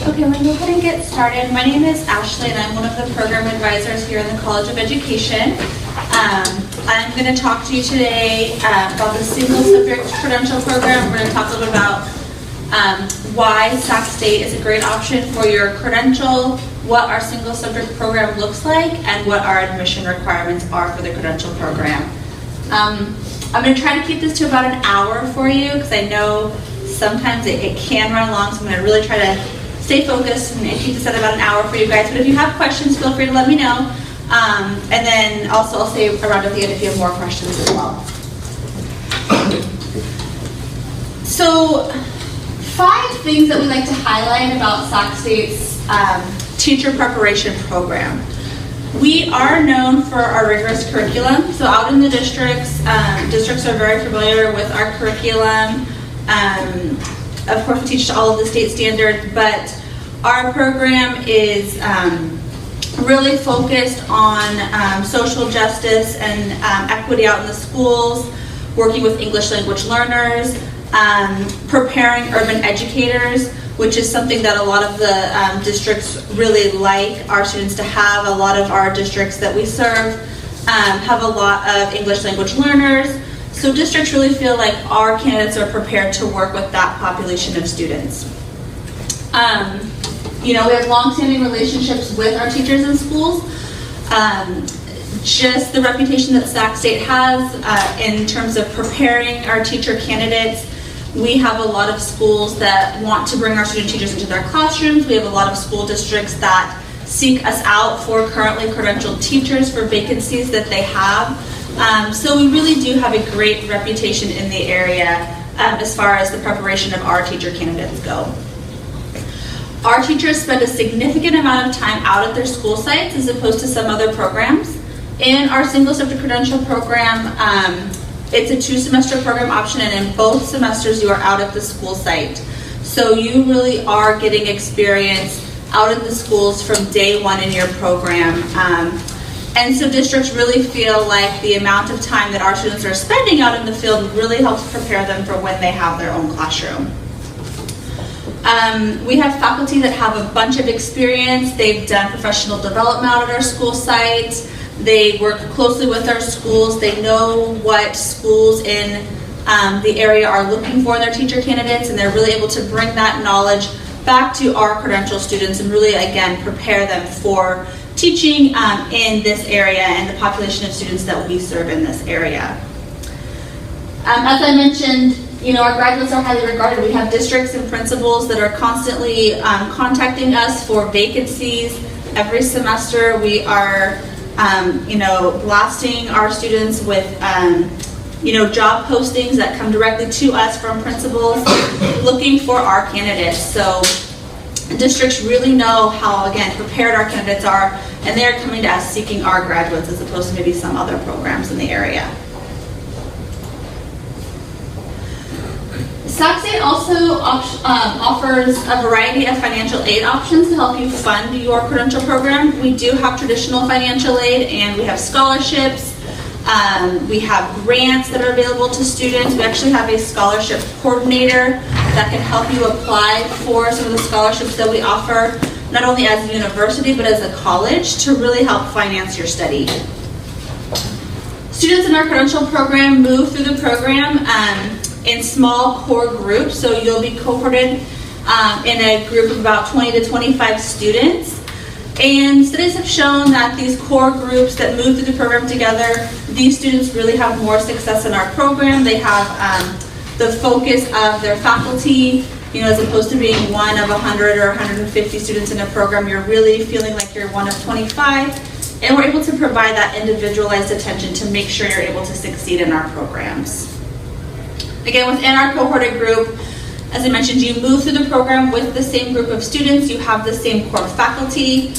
Okay, we're going to go ahead and get started. My name is Ashley and I'm one of the program advisors here in the College of Education. I'm going to talk to you today about the single subject credential program. We're going to talk a little bit about why Sac State is a great option for your credential, what our single subject program looks like, and what our admission requirements are for the credential program. I'm going to try to keep this to about an hour for you because I know sometimes it can run long, so I'm going to really try to stay focused and keep this at about an hour for you guys. But if you have questions, feel free to let me know. And then also I'll stay around at the end if you have more questions as well. So 5 things that we like to highlight about Sac State's teacher preparation program. We are known for our rigorous curriculum. So out in the districts, districts are very familiar with our curriculum. Of course, we teach to all of the state standards, but our program is really focused on social justice and equity out in the schools, working with English language learners, preparing urban educators, which is something that a lot of the districts really like our students to have. A lot of our districts that we serve have a lot of English language learners. So districts really feel like our candidates are prepared to work with that population of students. We have long-standing relationships with our teachers in schools. Just the reputation that Sac State has in terms of preparing our teacher candidates. We have a lot of schools that want to bring our student teachers into their classrooms. We have a lot of school districts that seek us out for currently credentialed teachers for vacancies that they have. So we really do have a great reputation in the area as far as the preparation of our teacher candidates go. Our teachers spend a significant amount of time out at their school sites as opposed to some other programs. In our single subject credential program, it's a 2-semester program option, and in both semesters you are out at the school site. So you really are getting experience out in the schools from day one in your program. And so districts really feel like the amount of time that our students are spending out in the field really helps prepare them for when they have their own classroom. We have faculty that have a bunch of experience. They've done professional development out at our school sites. They work closely with our schools. They know what schools in the area are looking for in their teacher candidates, and they're really able to bring that knowledge back to our credential students and really, again, prepare them for teaching in this area and the population of students that we serve in this area. As I mentioned, our graduates are highly regarded. We have districts and principals that are constantly contacting us for vacancies. Every semester we are blasting our students with job postings that come directly to us from principals looking for our candidates. So districts really know how, again, prepared our candidates are, and they're coming to us seeking our graduates as opposed to maybe some other programs in the area. Sac State also offers a variety of financial aid options to help you fund your credential program. We do have traditional financial aid, and we have scholarships. We have grants that are available to students. We actually have a scholarship coordinator that can help you apply for some of the scholarships that we offer, not only as a university but as a college, to really help finance your study. Students in our credential program move through the program in small core groups, so you'll be cohorted in a group of about 20 to 25 students. And studies have shown that these core groups that move through the program together, these students really have more success in our program. They have the focus of their faculty, as opposed to being one of 100 or 150 students in a program, you're really feeling like you're one of 25. And we're able to provide that individualized attention to make sure you're able to succeed in our programs. Again, within our cohorted group, as I mentioned, you move through the program with the same group of students. You have the same core faculty.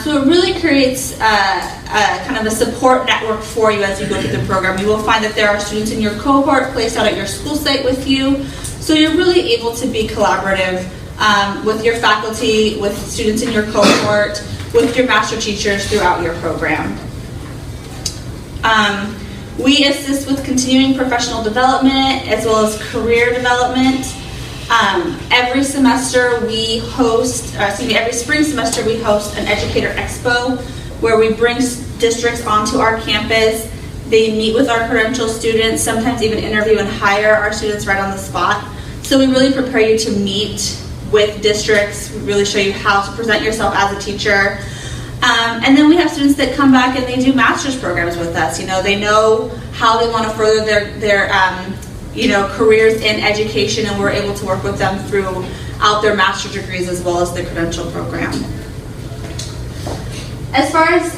So it really creates kind of a support network for you as you go through the program. You will find that there are students in your cohort placed out at your school site with you. So you're really able to be collaborative with your faculty, with students in your cohort, with your master teachers throughout your program. We assist with continuing professional development as well as career development. Every semester we host, every spring semester we host an educator expo where we bring districts onto our campus. They meet with our credential students, sometimes even interview and hire our students right on the spot. So we really prepare you to meet with districts, really show you how to present yourself as a teacher. And then we have students that come back and they do master's programs with us. They know how they want to further their careers in education, and we're able to work with them throughout their master's degrees as well as the credential program. As far as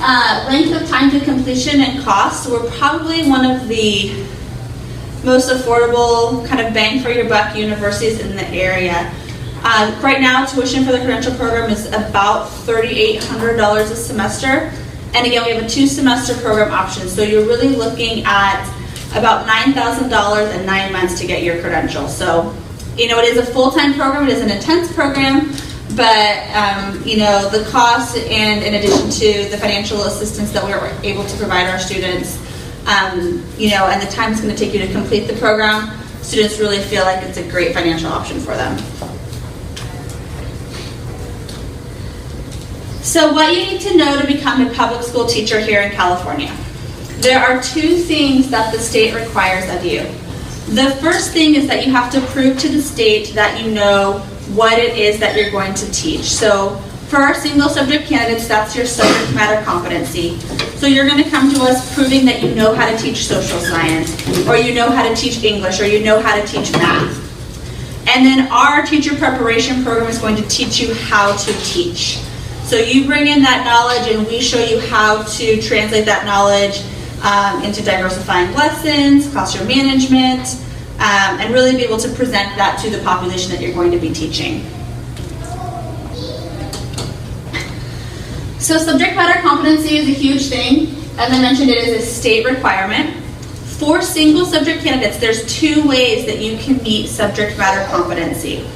length of time to completion and cost, we're probably one of the most affordable kind of bang for your buck universities in the area. Right now, tuition for the credential program is about $3,800 a semester. And again, we have a 2-semester program option. So you're really looking at about $9,000 and 9 months to get your credential. So, it is a full-time program. It is an intense program. But, the cost, and in addition to the financial assistance that we're able to provide our students, and the time it's going to take you to complete the program, students really feel like it's a great financial option for them. So what you need to know to become a public school teacher here in California. There are 2 things that the state requires of you. The first thing is that you have to prove to the state that you know what it is that you're going to teach. So for our single subject candidates, that's your subject matter competency. So you're going to come to us proving that you know how to teach social science, or you know how to teach English, or you know how to teach math. And then our teacher preparation program is going to teach you how to teach. So you bring in that knowledge and we show you how to translate that knowledge into diversifying lessons, classroom management, and really be able to present that to the population that you're going to be teaching. So subject matter competency is a huge thing. As I mentioned, it is a state requirement. For single subject candidates, there's 2 ways that you can meet subject matter competency.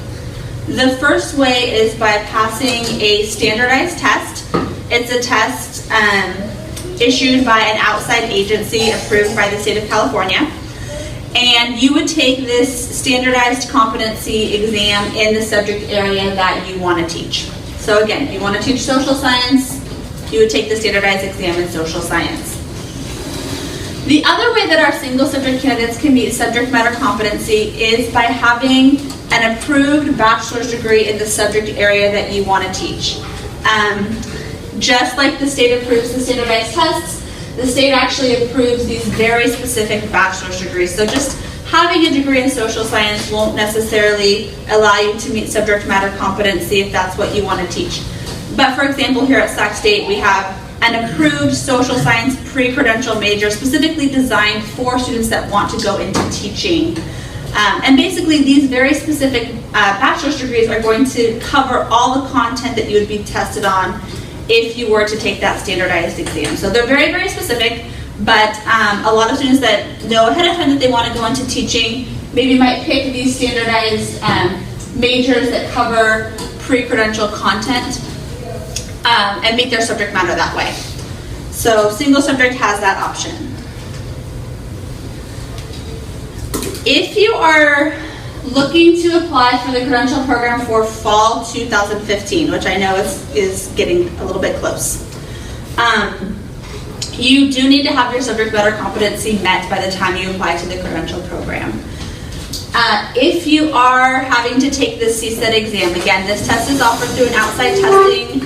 The first way is by passing a standardized test. It's a test issued by an outside agency approved by the state of California. And you would take this standardized competency exam in the subject area that you want to teach. So again, if you want to teach social science, you would take the standardized exam in social science. The other way that our single subject candidates can meet subject matter competency is by having an approved bachelor's degree in the subject area that you want to teach. Just like the state approves the standardized tests, the state actually approves these very specific bachelor's degrees. So just having a degree in social science won't necessarily allow you to meet subject matter competency if that's what you want to teach. But for example, here at Sac State, we have an approved social science pre-credential major specifically designed for students that want to go into teaching. And basically, these very specific bachelor's degrees are going to cover all the content that you would be tested on if you were to take that standardized exam. So they're very, very specific, but a lot of students that know ahead of time that they want to go into teaching maybe might pick these standardized majors that cover pre-credential content and make their subject matter that way. So single subject has that option. If you are looking to apply for the credential program for fall 2015, which I know is getting a little bit close, you do need to have your subject matter competency met by the time you apply to the credential program. If you are having to take the CSET exam, again, this test is offered through an outside testing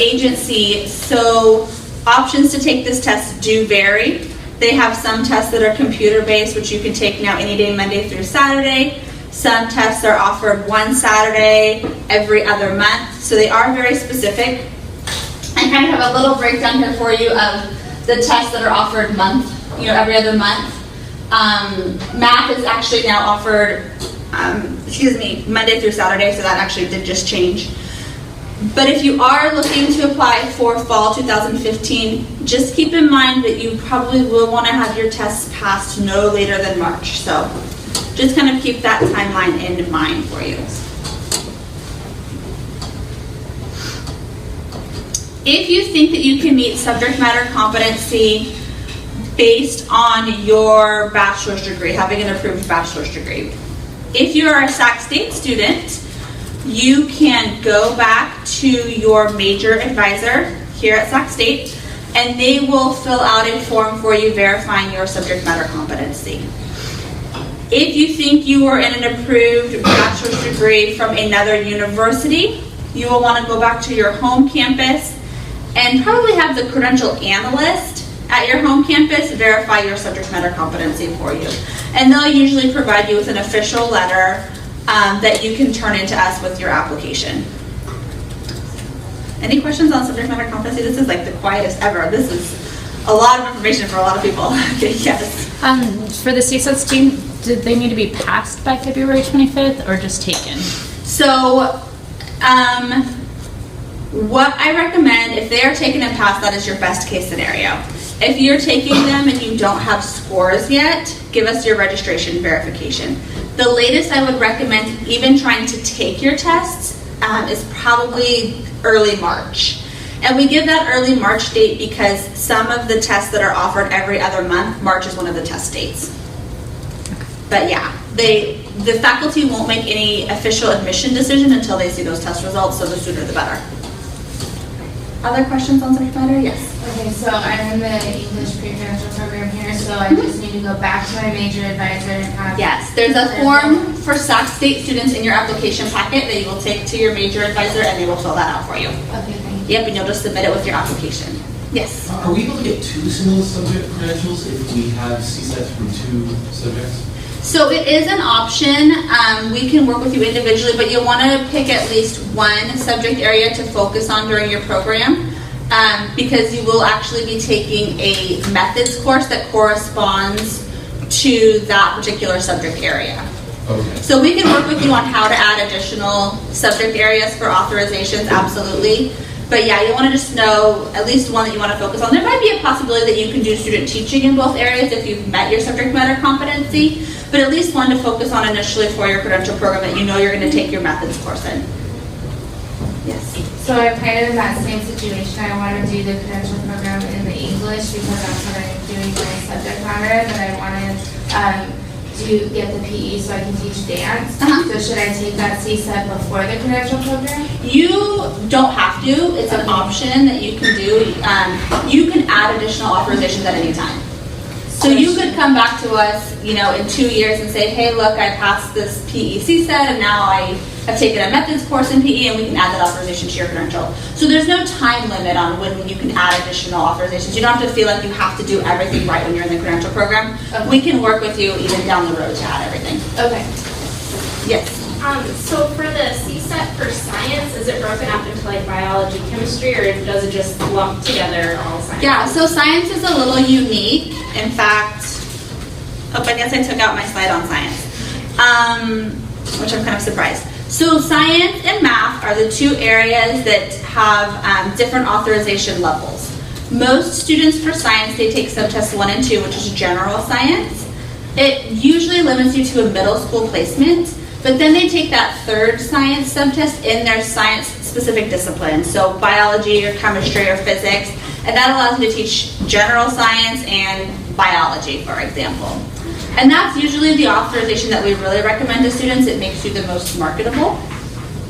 agency, so options to take this test do vary. They have some tests that are computer-based, which you can take now any day, Monday through Saturday. Some tests are offered one Saturday every other month, so they are very specific. I kind of have a little breakdown here for you of the tests that are offered every other month. Math is actually now offered, Monday through Saturday, so that actually did just change. But if you are looking to apply for fall 2015, just keep in mind that you probably will want to have your tests passed no later than March. So just kind of keep that timeline in mind for you. If you think that you can meet subject matter competency based on your bachelor's degree, having an approved bachelor's degree, If you are a Sac State student, you can go back to your major advisor here at Sac State, and they will fill out a form for you verifying your subject matter competency. If you think you are in an approved bachelor's degree from another university, you will want to go back to your home campus and probably have the credential analyst at your home campus verify your subject matter competency for you. And they'll usually provide you with an official letter that you can turn into us with your application. Any questions on subject matter competency? This is like the quietest ever. This is a lot of information for a lot of people. Okay, yes. For the CSATs team, did they need to be passed by February 25th or just taken? So, what I recommend, if they are taken and passed, that is your best case scenario. If you're taking them and you don't have scores yet, give us your registration verification. The latest I would recommend even trying to take your tests is probably early March. And we give that early March date because some of the tests that are offered every other month, March is one of the test dates. But yeah, the faculty won't make any official admission decision until they see those test results, so the sooner the better. Other questions on subject matter? Yes. Okay, so I'm in the English pre-credential program here, so I just need to go back to my major advisor and have... Yes, there's a form for Sac State students in your application packet that you will take to your major advisor and they will fill that out for you. Okay, thank you. Yep, and you'll just submit it with your application. Yes. Are we able to get two single subject credentials if we have CSATs from two subjects? So it is an option. We can work with you individually, but you'll want to pick at least one subject area to focus on during your program because you will actually be taking a methods course that corresponds to that particular subject area. Okay. So we can work with you on how to add additional subject areas for authorizations, absolutely. But yeah, you want to just know at least one that you want to focus on. There might be a possibility that you can do student teaching in both areas if you've met your subject matter competency, but at least one to focus on initially for your credential program that you know you're going to take your methods course in. Yes. So I'm kind of in that same situation. I want to do the credential program in the English because that's what I'm doing my subject matter, but I want to get the PE so I can teach dance. So should I take that CSET before the credential program? You don't have to. It's an option that you can do. You can add additional authorizations at any time. So you could come back to us, in 2 years and say, hey, look, I passed this PE CSET and now I have taken a methods course in PE and we can add that authorization to your credential. So there's no time limit on when you can add additional authorizations. You don't have to feel like you have to do everything right when you're in the credential program. Okay. We can work with you even down the road to add everything. Okay. Yes. So for the CSET for science, is it broken up into like biology, chemistry, or does it just lump together all science? Yeah, so science is a little unique. In fact, I guess I took out my slide on science, which I'm kind of surprised. So science and math are the two areas that have different authorization levels. Most students for science, they take subtests 1 and 2, which is general science. It usually limits you to a middle school placement. But then they take that third science subtest in their science-specific discipline, so biology or chemistry or physics, and that allows you to teach general science and biology, for example. And that's usually the authorization that we really recommend to students. It makes you the most marketable,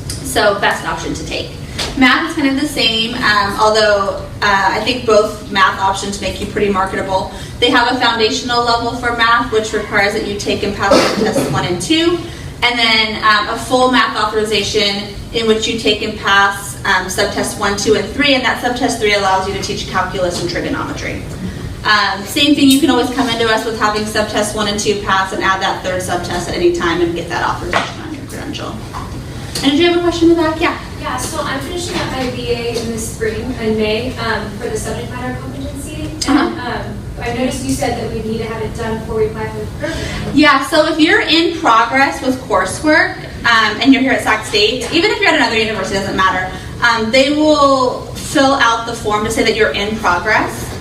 so best option to take. Math is kind of the same, although I think both math options make you pretty marketable. They have a foundational level for math, which requires that you take and pass tests 1 and 2. And then a full math authorization in which you take and pass subtests 1, 2, and 3, and that subtest 3 allows you to teach calculus and trigonometry. Same thing, you can always come into us with having subtests 1 and 2 pass and add that third subtest at any time and get that authorization on your credential. And did you have a question in the back? Yeah. Yeah, so I'm finishing up my BA in the spring, in May, for the subject matter competency. And I noticed you said that we need to have it done before we apply for the program. Yeah, so if you're in progress with coursework and you're here at Sac State, even if you're at another university, it doesn't matter, they will fill out the form to say that you're in progress.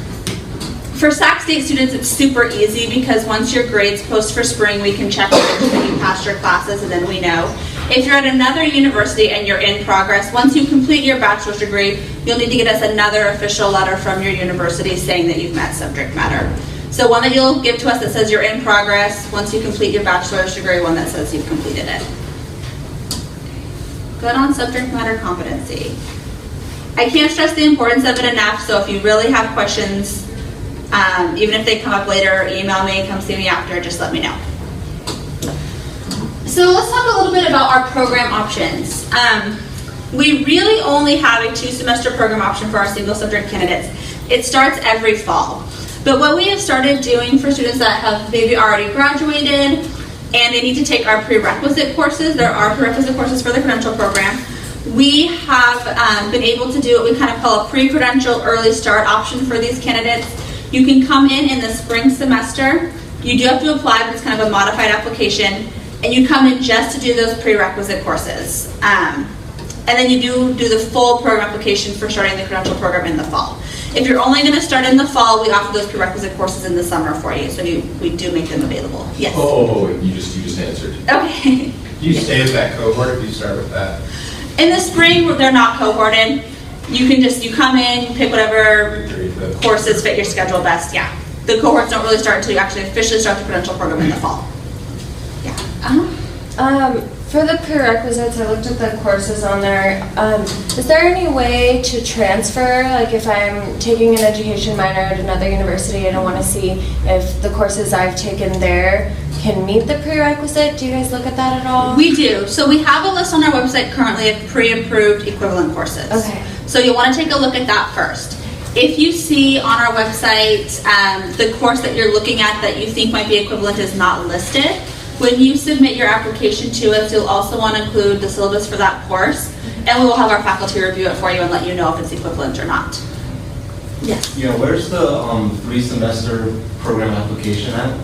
For Sac State students, it's super easy because once your grades post for spring, we can check that you passed your classes and then we know. If you're at another university and you're in progress, once you complete your bachelor's degree, you'll need to get us another official letter from your university saying that you've met subject matter. So one that you'll give to us that says you're in progress once you complete your bachelor's degree, one that says you've completed it. Good on subject matter competency. I can't stress the importance of it enough, so if you really have questions, even if they come up later, email me, come see me after, just let me know. So let's talk a little bit about our program options. We really only have a 2-semester program option for our single subject candidates. It starts every fall. But what we have started doing for students that have maybe already graduated and they need to take our prerequisite courses, there are prerequisite courses for the Credential program, we have been able to do what we kind of call a pre-credential early start option for these candidates. You can come in the spring semester. You do have to apply, but it's kind of a modified application. And you come in just to do those prerequisite courses. And then you do the full program application for starting the Credential program in the fall. If you're only going to start in the fall, we offer those prerequisite courses in the summer for you. So we do make them available. Yes? Oh, you just answered. Okay. Do you stay with that cohort if you start with that? In the spring, they're not cohorted. You come in, you pick whatever courses fit your schedule best. Yeah. The cohorts don't really start until you actually officially start the Credential program in the fall. Yeah. For the prerequisites, I looked at the courses on there. Is there any way to transfer, like if I'm taking an education minor at another university and I want to see if the courses I've taken there can meet the prerequisite? Do you guys look at that at all? We do. So we have a list on our website currently of pre-approved equivalent courses. Okay. So you'll want to take a look at that first. If you see on our website the course that you're looking at that you think might be equivalent is not listed, when you submit your application to us, you'll also want to include the syllabus for that course, and we will have our faculty review it for you and let you know if it's equivalent or not. Yes? Yeah, where's the 3-semester program application at?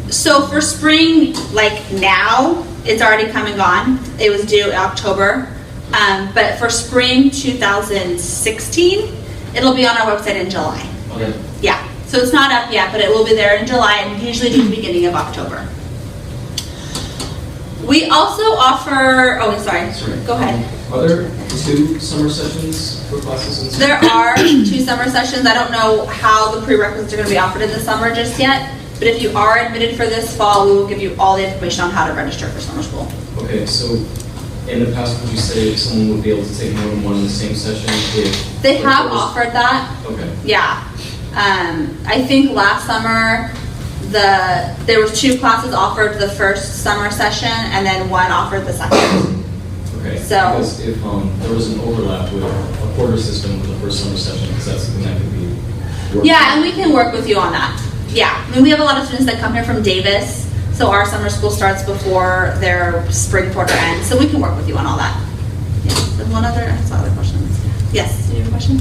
So for spring, like now, it's already come and gone. It was due October. But for spring 2016, it'll be on our website in July. Okay. Yeah. So it's not up yet, but it will be there in July and usually the beginning of October. We also offer, sorry, go ahead. Are there 2 summer sessions for classes in summer? There are 2 summer sessions. I don't know how the prerequisites are going to be offered in the summer just yet, but if you are admitted for this fall, we will give you all the information on how to register for summer school. Okay, so in the past, would you say someone would be able to take more than one in the same session? If They have offered that. Okay. Yeah. I think last summer, there was 2 classes offered the first summer session, and then 1 offered the second. Okay. So- Because if there was an overlap with a quarter system for the first summer session, because that's something that could be worked Yeah, and we can work with you on that. Yeah, I mean, we have a lot of students that come here from Davis, so our summer school starts before their spring quarter ends, so we can work with you on all that. Yes, and I saw other questions. Yes, do you have a question?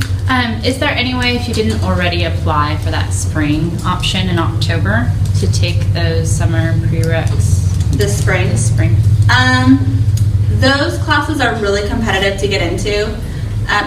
Is there any way, if you didn't already apply for that spring option in October, to take those summer prereqs This spring? this spring? Those classes are really competitive to get into.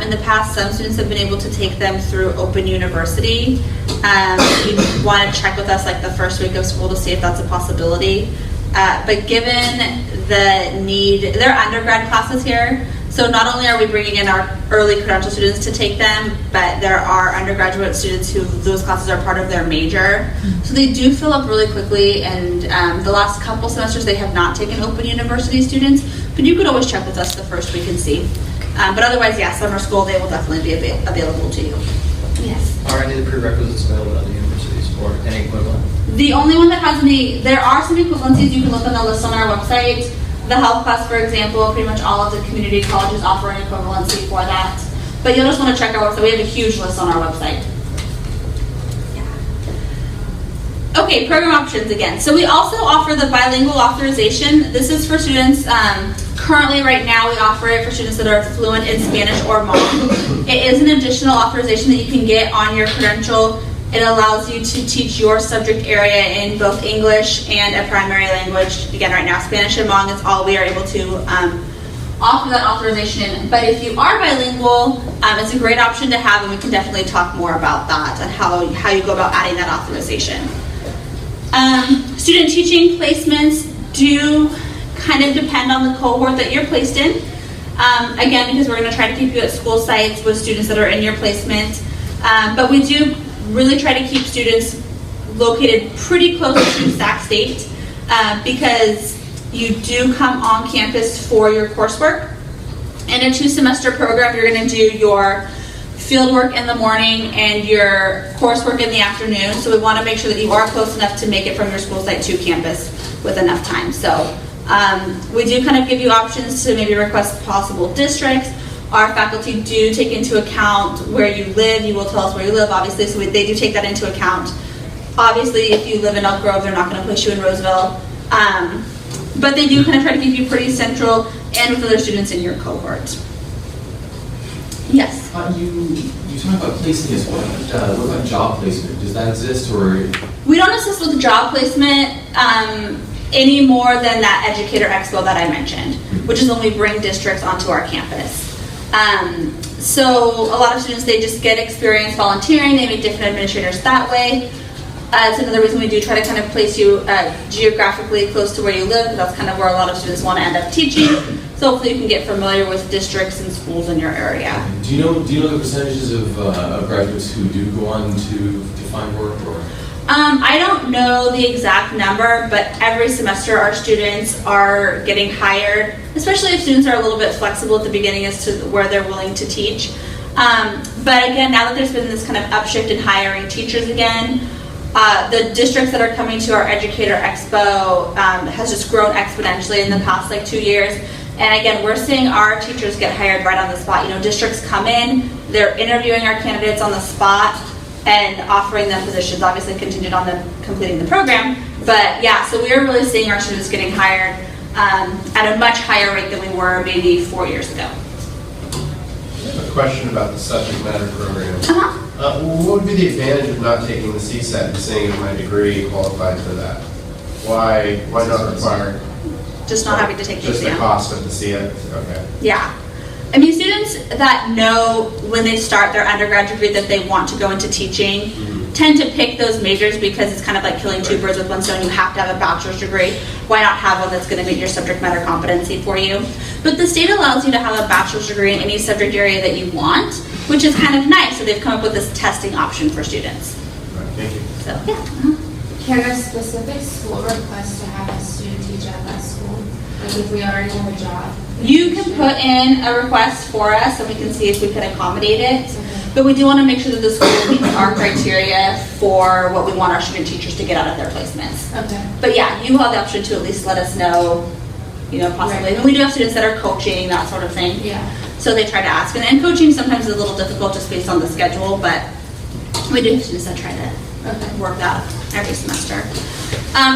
In the past, some students have been able to take them through Open University. You want to check with us like the first week of school to see if that's a possibility. But given the need, they're undergrad classes here, so not only are we bringing in our early credential students to take them, but there are undergraduate students who those classes are part of their major. So they do fill up really quickly, and the last couple semesters they have not taken Open University students, but you could always check with us the first week and see. But otherwise, yeah, summer school, they will definitely be available to you. Yes. Are any of the prerequisites available at other universities or any equivalent? The only one that has any, there are some equivalencies. You can look on the list on our website. The health class, for example, pretty much all of the community colleges offer an equivalency for that. But you'll just want to check our website. We have a huge list on our website. Yeah. Okay, program options again. So we also offer the Bilingual Authorization. This is for students, currently right now we offer it for students that are fluent in Spanish or Hmong. It is an additional authorization that you can get on your credential. It allows you to teach your subject area in both English and a primary language. Again, right now, Spanish and Hmong is all we are able to offer that authorization in. But if you are bilingual, it's a great option to have, and we can definitely talk more about that and how you go about adding that authorization. Student teaching placements do kind of depend on the cohort that you're placed in. Again, because we're going to try to keep you at school sites with students that are in your placement. But we do really try to keep students located pretty close to Sac State because you do come on campus for your coursework. In a 2-semester program, you're going to do your field work in the morning and your coursework in the afternoon. So we want to make sure that you are close enough to make it from your school site to campus with enough time. So we do kind of give you options to maybe request possible districts. Our faculty do take into account where you live. You will tell us where you live, obviously, so they do take that into account. Obviously, if you live in Elk Grove, they're not going to push you in Roseville. But they do kind of try to keep you pretty central and with other students in your cohort. Yes? You talk about placing as well. What about job placement? Does that exist, or? We don't assist with job placement any more than that Educator Expo that I mentioned, which is when we bring districts onto our campus. So a lot of students, they just get experience volunteering. They meet different administrators that way. It's another reason we do try to kind of place you geographically close to where you live, because that's kind of where a lot of students want to end up teaching. So hopefully you can get familiar with districts and schools in your area. Do you know the percentages of graduates who do go on to find work, or? I don't know the exact number, but every semester our students are getting hired, especially if students are a little bit flexible at the beginning as to where they're willing to teach. But again, now that there's been this kind of upshift in hiring teachers again, the districts that are coming to our Educator Expo has just grown exponentially in the past 2 years. And again, we're seeing our teachers get hired right on the spot. You know, districts come in, they're interviewing our candidates on the spot and offering them positions, obviously contingent on them completing the program. But yeah, so we are really seeing our students getting hired at a much higher rate than we were maybe 4 years ago. I have a question about the subject matter program. Uh-huh. What would be the advantage of not taking the CSAT and saying in my degree qualified for that? Why not require? Just not having to take the Just the exam. cost of the CSAT, okay. Yeah. I mean, students that know when they start their undergraduate degree that they want to go into teaching tend to pick those majors because it's kind of like killing two birds with one stone. You have to have a bachelor's degree. Why not have one that's going to meet your subject matter competency for you? But the state allows you to have a bachelor's degree in any subject area that you want, which is kind of nice. So they've come up with this testing option for students. All right, thank you. So, yeah. Can a specific school request to have a student teach at that school? Like if we already have a job? You can put in a request for us and we can see if we can accommodate it. But we do want to make sure that the school meets our criteria for what we want our student teachers to get out of their placements. Okay. But yeah, you have the option to at least let us know, you know, possibly. Right. And we do have students that are coaching, that sort of thing. Yeah. So they try to ask. And coaching sometimes is a little difficult just based on the schedule, but we do have students that try to work that every semester.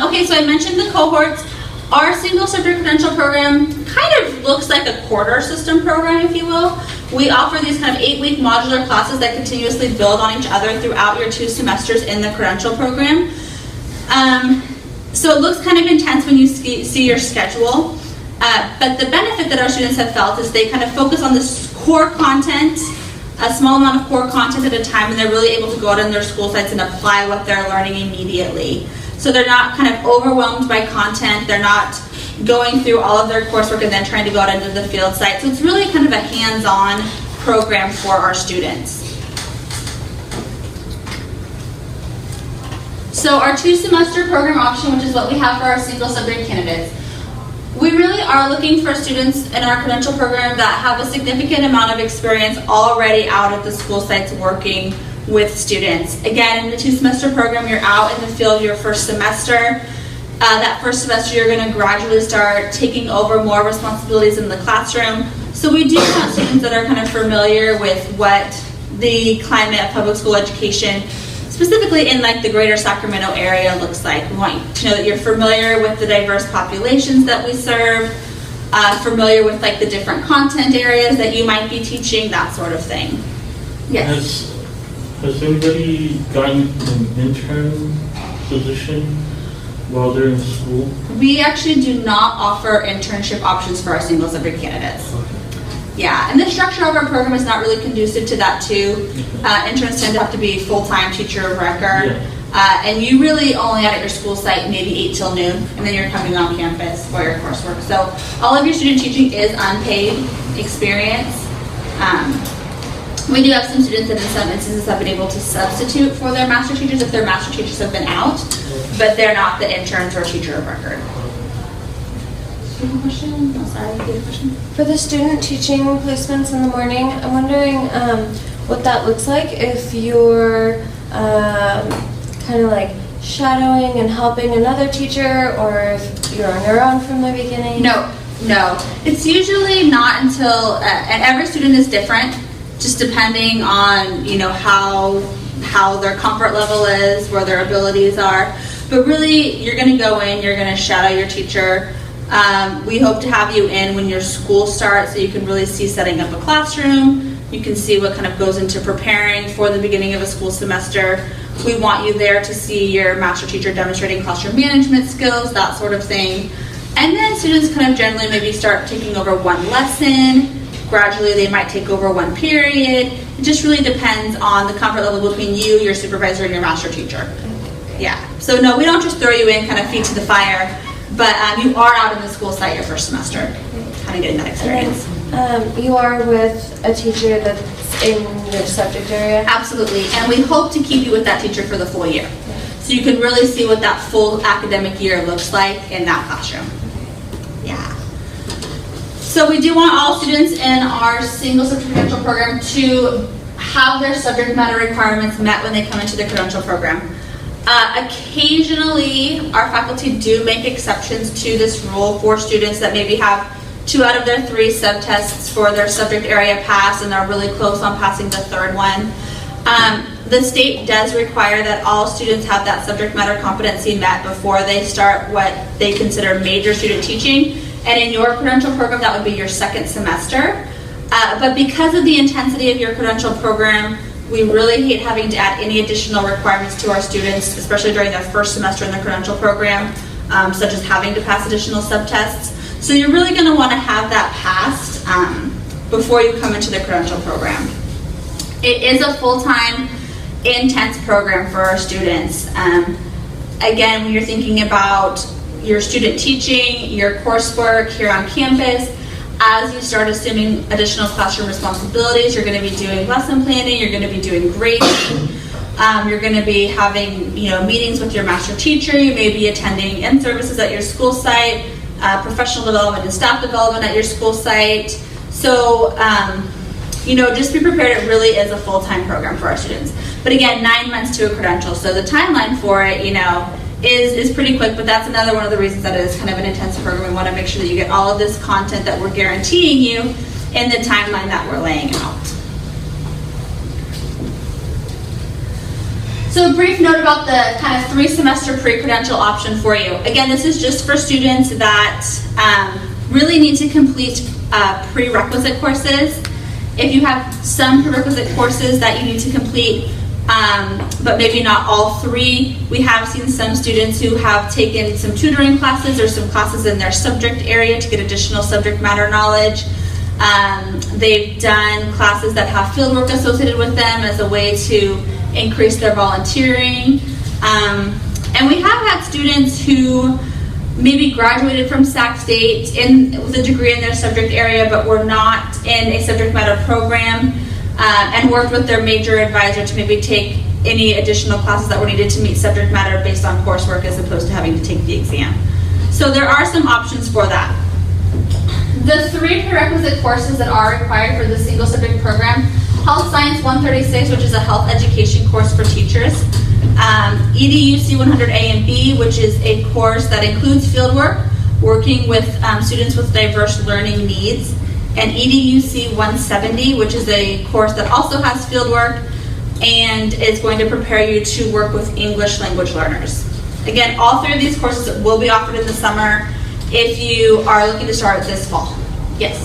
Okay, so I mentioned the cohorts. Our single subject credential program kind of looks like a quarter system program, if you will. We offer these kind of 8-week modular classes that continuously build on each other throughout your 2 semesters in the credential program. So it looks kind of intense when you see your schedule. But the benefit that our students have felt is they kind of focus on this core content, a small amount of core content at a time, and they're really able to go out in their school sites and apply what they're learning immediately. So they're not kind of overwhelmed by content. They're not going through all of their coursework and then trying to go out into the field site. So it's really kind of a hands-on program for our students. So our 2-semester program option, which is what we have for our single subject candidates, we really are looking for students in our credential program that have a significant amount of experience already out at the school sites working with students. Again, in the 2-semester program, you're out in the field your first semester. That first semester, you're going to gradually start taking over more responsibilities in the classroom. So we do want students that are kind of familiar with what the climate of public school education, specifically in like the greater Sacramento area, looks like. We want you to know that you're familiar with the diverse populations that we serve, familiar with like the different content areas that you might be teaching, that sort of thing. Yes. Has anybody gotten an intern position while they're in school? We actually do not offer internship options for our single subject candidates. Yeah, and the structure of our program is not really conducive to that too. Interns tend to have to be full-time teacher of record. Yeah. And you really only out at your school site maybe 8 till noon, and then you're coming on campus for your coursework. So all of your student teaching is unpaid experience. We do have some students that in some instances have been able to substitute for their master teachers if their master teachers have been out, but they're not the interns or teacher of record. Do you have a question? Oh, sorry, do you have a question? For the student teaching placements in the morning, I'm wondering what that looks like if you're kind of like shadowing and helping another teacher, or if you're on your own from the beginning. No. It's usually not until, and every student is different, just depending on, how their comfort level is, where their abilities are. But really, you're going to go in, you're going to shadow your teacher. We hope to have you in when your school starts so you can really see setting up a classroom. You can see what kind of goes into preparing for the beginning of a school semester. We want you there to see your master teacher demonstrating classroom management skills, that sort of thing. And then students kind of generally maybe start taking over one lesson. Gradually, they might take over one period. It just really depends on the comfort level between you, your supervisor, and your master teacher. Yeah. So no, we don't just throw you in, kind of feet to the fire, but you are out in the school site your first semester, kind of getting that experience. You are with a teacher that's in your subject area? Absolutely, and we hope to keep you with that teacher for the full year. So you can really see what that full academic year looks like in that classroom. Yeah. So we do want all students in our single subject credential program to have their subject matter requirements met when they come into the credential program. Occasionally, our faculty do make exceptions to this rule for students that maybe have 2 out of their 3 subtests for their subject area pass and they're really close on passing the 3rd one. The state does require that all students have that subject matter competency met before they start what they consider major student teaching. And in your credential program, that would be your 2nd semester. But because of the intensity of your credential program, we really hate having to add any additional requirements to our students, especially during their first semester in the credential program, such as having to pass additional subtests. So you're really going to want to have that passed before you come into the credential program. It is a full-time, intense program for our students. Again, when you're thinking about your student teaching, your coursework here on campus, as you start assuming additional classroom responsibilities, you're going to be doing lesson planning, you're going to be doing grading, you're going to be having meetings with your master teacher, you may be attending in-services at your school site, professional development and staff development at your school site. So, just be prepared. It really is a full-time program for our students. But again, 9 months to a credential. So the timeline for it, is pretty quick, but that's another one of the reasons that it is kind of an intense program. We want to make sure that you get all of this content that we're guaranteeing you in the timeline that we're laying out. So a brief note about the kind of 3-semester pre-credential option for you. Again, this is just for students that really need to complete prerequisite courses. If you have some prerequisite courses that you need to complete, but maybe not all 3, we have seen some students who have taken some tutoring classes or some classes in their subject area to get additional subject matter knowledge. They've done classes that have fieldwork associated with them as a way to increase their volunteering. And we have had students who maybe graduated from Sac State with a degree in their subject area, but were not in a subject matter program, and worked with their major advisor to maybe take any additional classes that were needed to meet subject matter based on coursework as opposed to having to take the exam. So there are some options for that. The 3 prerequisite courses that are required for the single subject program: Health Science 136, which is a health education course for teachers; EDUC 100A and B, which is a course that includes fieldwork, working with students with diverse learning needs; and EDUC 170, which is a course that also has fieldwork and is going to prepare you to work with English language learners. Again, all 3 of these courses will be offered in the summer if you are looking to start this fall. Yes?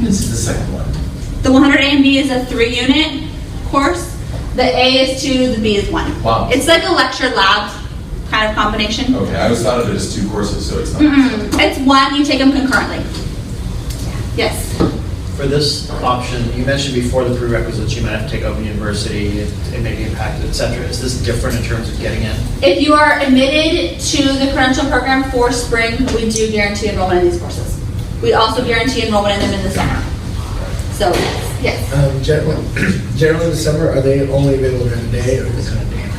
This is the 2nd one. The 100A and B is a 3-unit course. The A is 2, the B is 1. Wow. It's like a lecture lab kind of combination. Okay, I always thought of it as 2 courses, so it's not. It's 1, you take them concurrently. Yes? For this option, you mentioned before the prerequisites, you might have to take Open University, it may be impacted, etc. Is this different in terms of getting in? If you are admitted to the credential program for spring, we do guarantee enrollment in these courses. We also guarantee enrollment in them in the summer. So, yes. Generally in the summer, are they only available during the day or is it kind of day and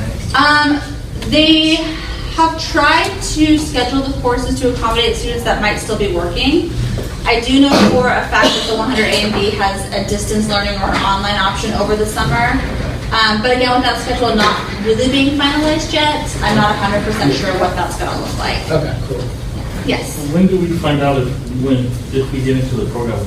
night? They have tried to schedule the courses to accommodate students that might still be working. I do know for a fact that the 100 A and B has a distance learning or an online option over the summer. But again, with that schedule not really being finalized yet, I'm not 100% sure what that's going to look like. Okay, cool. Yes. When do we find out if we get into the program?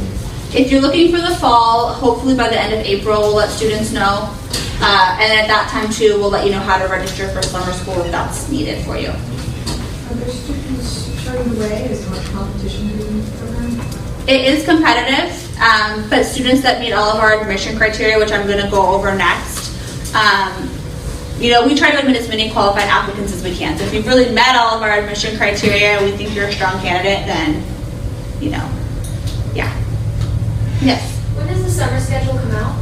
If you're looking for the fall, hopefully by the end of April, we'll let students know. And at that time too, we'll let you know how to register for summer school if that's needed for you. Are there students showing the way? Is there much competition in the program? It is competitive, but students that meet all of our admission criteria, which I'm going to go over next, we try to admit as many qualified applicants as we can. So if you've really met all of our admission criteria and we think you're a strong candidate, then, yeah. Yes? When does the summer schedule come out?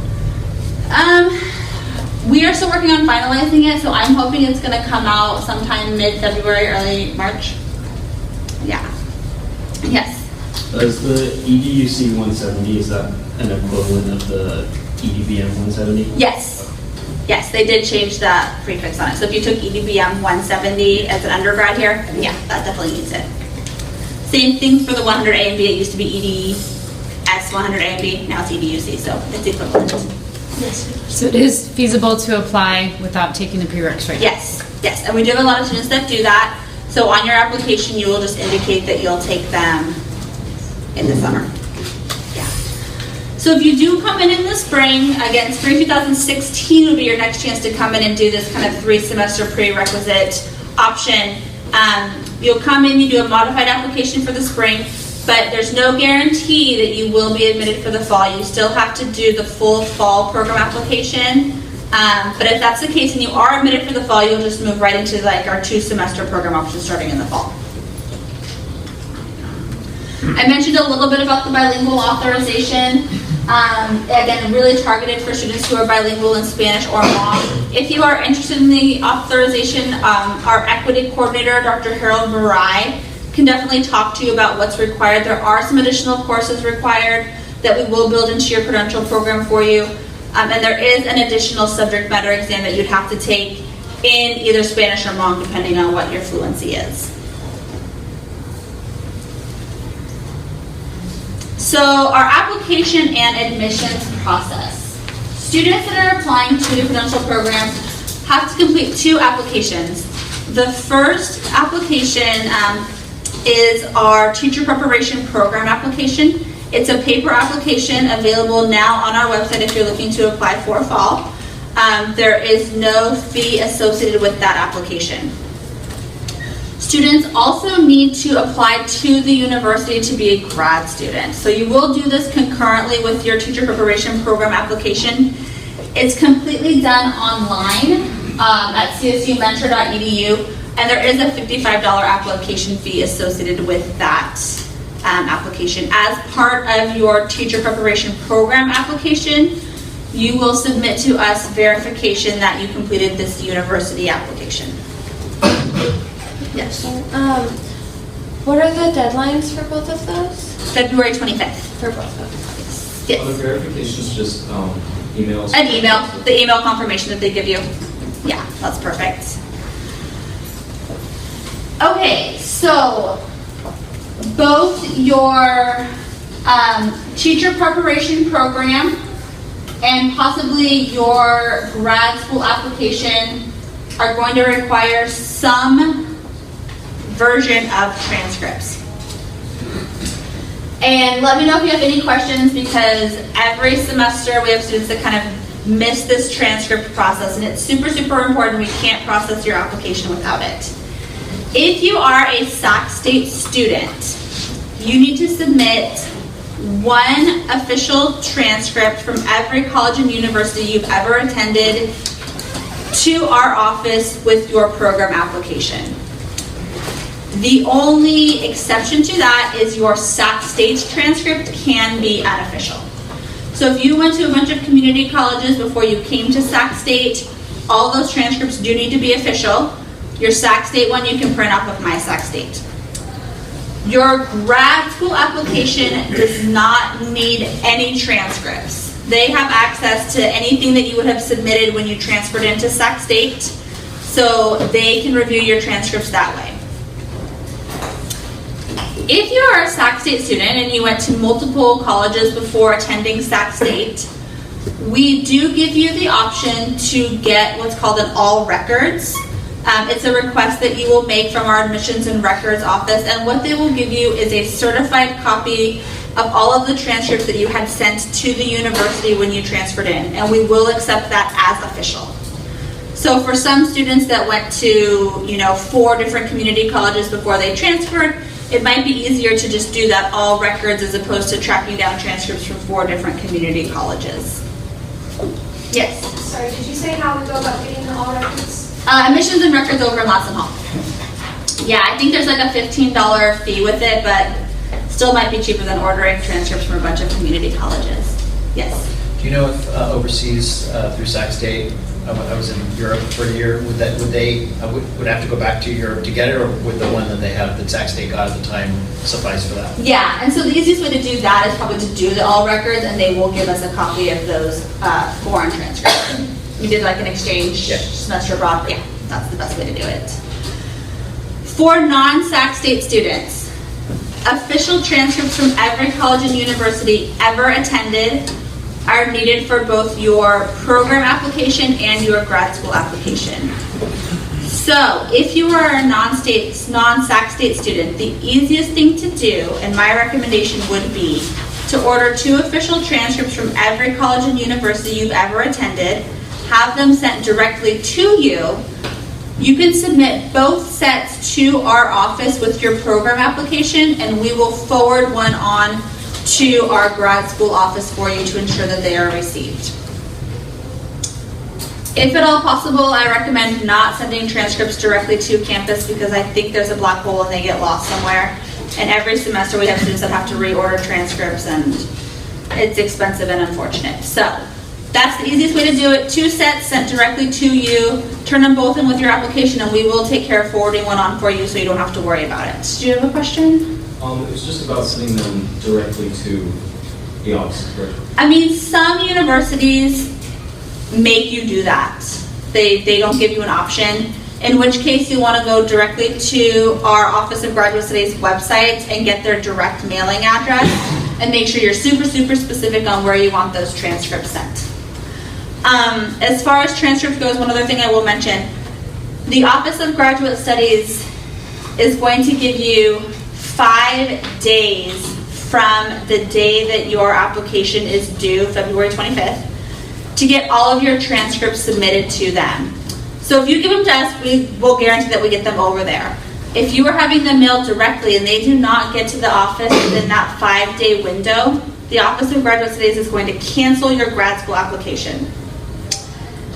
We are still working on finalizing it, so I'm hoping it's going to come out sometime mid-February, early March. Yeah. Yes. Is the EDUC 170, is that an equivalent of the EDBM 170? Yes. Yes, they did change that prefix on it. So if you took EDBM 170 as an undergrad here, yeah, that definitely needs it. Same thing for the 100 A and B. It used to be EDS 100 A and B. Now it's EDUC, so it's equivalent. So it is feasible to apply without taking the prereqs right now? Yes, and we do have a lot of students that do that. So on your application, you will just indicate that you'll take them in the summer. Yeah. So if you do come in the spring, again, spring 2016 will be your next chance to come in and do this kind of 3-semester prerequisite option. You'll come in, you do a modified application for the spring, but there's no guarantee that you will be admitted for the fall. You still have to do the full fall program application. But if that's the case and you are admitted for the fall, you'll just move right into our 2-semester program option starting in the fall. I mentioned a little bit about the bilingual authorization. Again, really targeted for students who are bilingual in Spanish or Hmong. If you are interested in the authorization, our equity coordinator, Dr. Harold Marai, can definitely talk to you about what's required. There are some additional courses required that we will build into your credential program for you. And there is an additional subject matter exam that you'd have to take in either Spanish or Hmong, depending on what your fluency is. So our application and admissions process. Students that are applying to the credential program have to complete 2 applications. The first application is our teacher preparation program application. It's a paper application available now on our website if you're looking to apply for fall. There is no fee associated with that application. Students also need to apply to the university to be a grad student. So you will do this concurrently with your teacher preparation program application. It's completely done online at csumentor.edu, and there is a $55 application fee associated with that application. As part of your teacher preparation program application, you will submit to us verification that you completed this university application. Yes. What are the deadlines for both of those? February 25th. For both of those? Are the Yes. verifications just emails? An email, the email confirmation that they give you. Yeah, that's perfect. Okay, so both your teacher preparation program and possibly your grad school application are going to require some version of transcripts. And let me know if you have any questions, because every semester we have students that kind of miss this transcript process, and it's super, super important. We can't process your application without it. If you are a Sac State student, you need to submit one official transcript from every college and university you've ever attended to our office with your program application. The only exception to that is your Sac State transcript can be unofficial. So if you went to a bunch of community colleges before you came to Sac State, all those transcripts do need to be official. Your Sac State one you can print off of My Sac State. Your grad school application does not need any transcripts. They have access to anything that you would have submitted when you transferred into Sac State, so they can review your transcripts that way. If you are a Sac State student and you went to multiple colleges before attending Sac State, we do give you the option to get what's called an all records. It's a request that you will make from our admissions and records office, and what they will give you is a certified copy of all of the transcripts that you had sent to the university when you transferred in, and we will accept that as official. So for some students that went to 4 different community colleges before they transferred, it might be easier to just do that all records as opposed to tracking down transcripts from 4 different community colleges. Yes? Sorry, did you say how we go about getting the all records? Admissions and records over in Latson Hall. Yeah, I think there's like a $15 fee with it, but still might be cheaper than ordering transcripts from a bunch of community colleges. Yes? Do you know if overseas through Sac State, I was in Europe for a year, would have to go back to Europe to get it, or would the one that they have that Sac State got at the time suffice for that? Yeah, and so the easiest way to do that is probably to do the all records, and they will give us a copy of those foreign transcripts. We did like an exchange semester abroad. Yeah, that's the best way to do it. For non-Sac State students, official transcripts from every college and university ever attended are needed for both your program application and your grad school application. So if you are a non-Sac State student, the easiest thing to do, and my recommendation would be, to order 2 official transcripts from every college and university you've ever attended, have them sent directly to you. You can submit both sets to our office with your program application, and we will forward one on to our grad school office for you to ensure that they are received. If at all possible, I recommend not sending transcripts directly to campus because I think there's a black hole and they get lost somewhere. And every semester we have students that have to reorder transcripts, and it's expensive and unfortunate. So that's the easiest way to do it. 2 sets sent directly to you. Turn them both in with your application, and we will take care of forwarding one on for you so you don't have to worry about it. Do you have a question? It was just about sending them directly to the office, correct? I mean, some universities make you do that. They don't give you an option, in which case you want to go directly to our Office of Graduate Studies website and get their direct mailing address and make sure you're super, super specific on where you want those transcripts sent. As far as transcripts goes, one other thing I will mention, the Office of Graduate Studies is going to give you 5 days from the day that your application is due, February 25th, to get all of your transcripts submitted to them. So if you give them to us, we will guarantee that we get them over there. If you are having them mailed directly and they do not get to the office within that 5-day window, the Office of Graduate Studies is going to cancel your grad school application.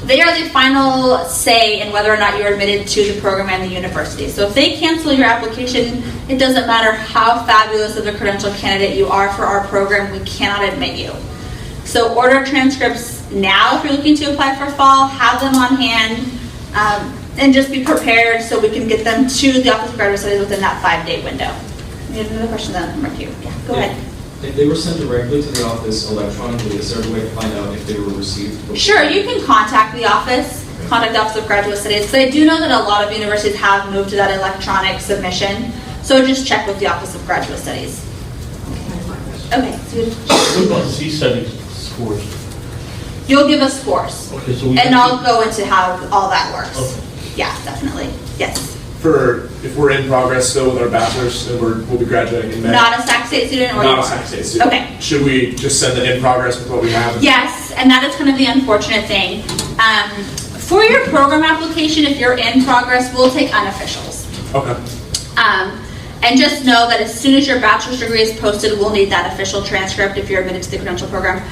They are the final say in whether or not you're admitted to the program and the university. So if they cancel your application, it doesn't matter how fabulous of a credential candidate you are for our program, we cannot admit you. So order transcripts now if you're looking to apply for fall, have them on hand, and just be prepared so we can get them to the Office of Graduate Studies within that 5-day window. You have another question then, Mark? Yeah, go ahead. If they were sent directly to the office electronically, is there a way to find out if they were received before? Sure, you can contact the office, contact the Office of Graduate Studies, because I do know that a lot of universities have moved to that electronic submission, so just check with the Office of Graduate Studies. Okay, so What about C-setting scores? you'll give us scores, Okay, so we and I'll go into how all that works. Okay. Yeah, definitely, yes. If we're in progress still with our bachelor's and we'll be graduating in May. Not a Sac State student or? Not a Sac State student. Okay. Should we just send the in progress with what we have? Yes, and that is kind of the unfortunate thing. For your program application, if you're in progress, we'll take unofficials. Okay. And just know that as soon as your bachelor's degree is posted, we'll need that official transcript if you're admitted to the credential program.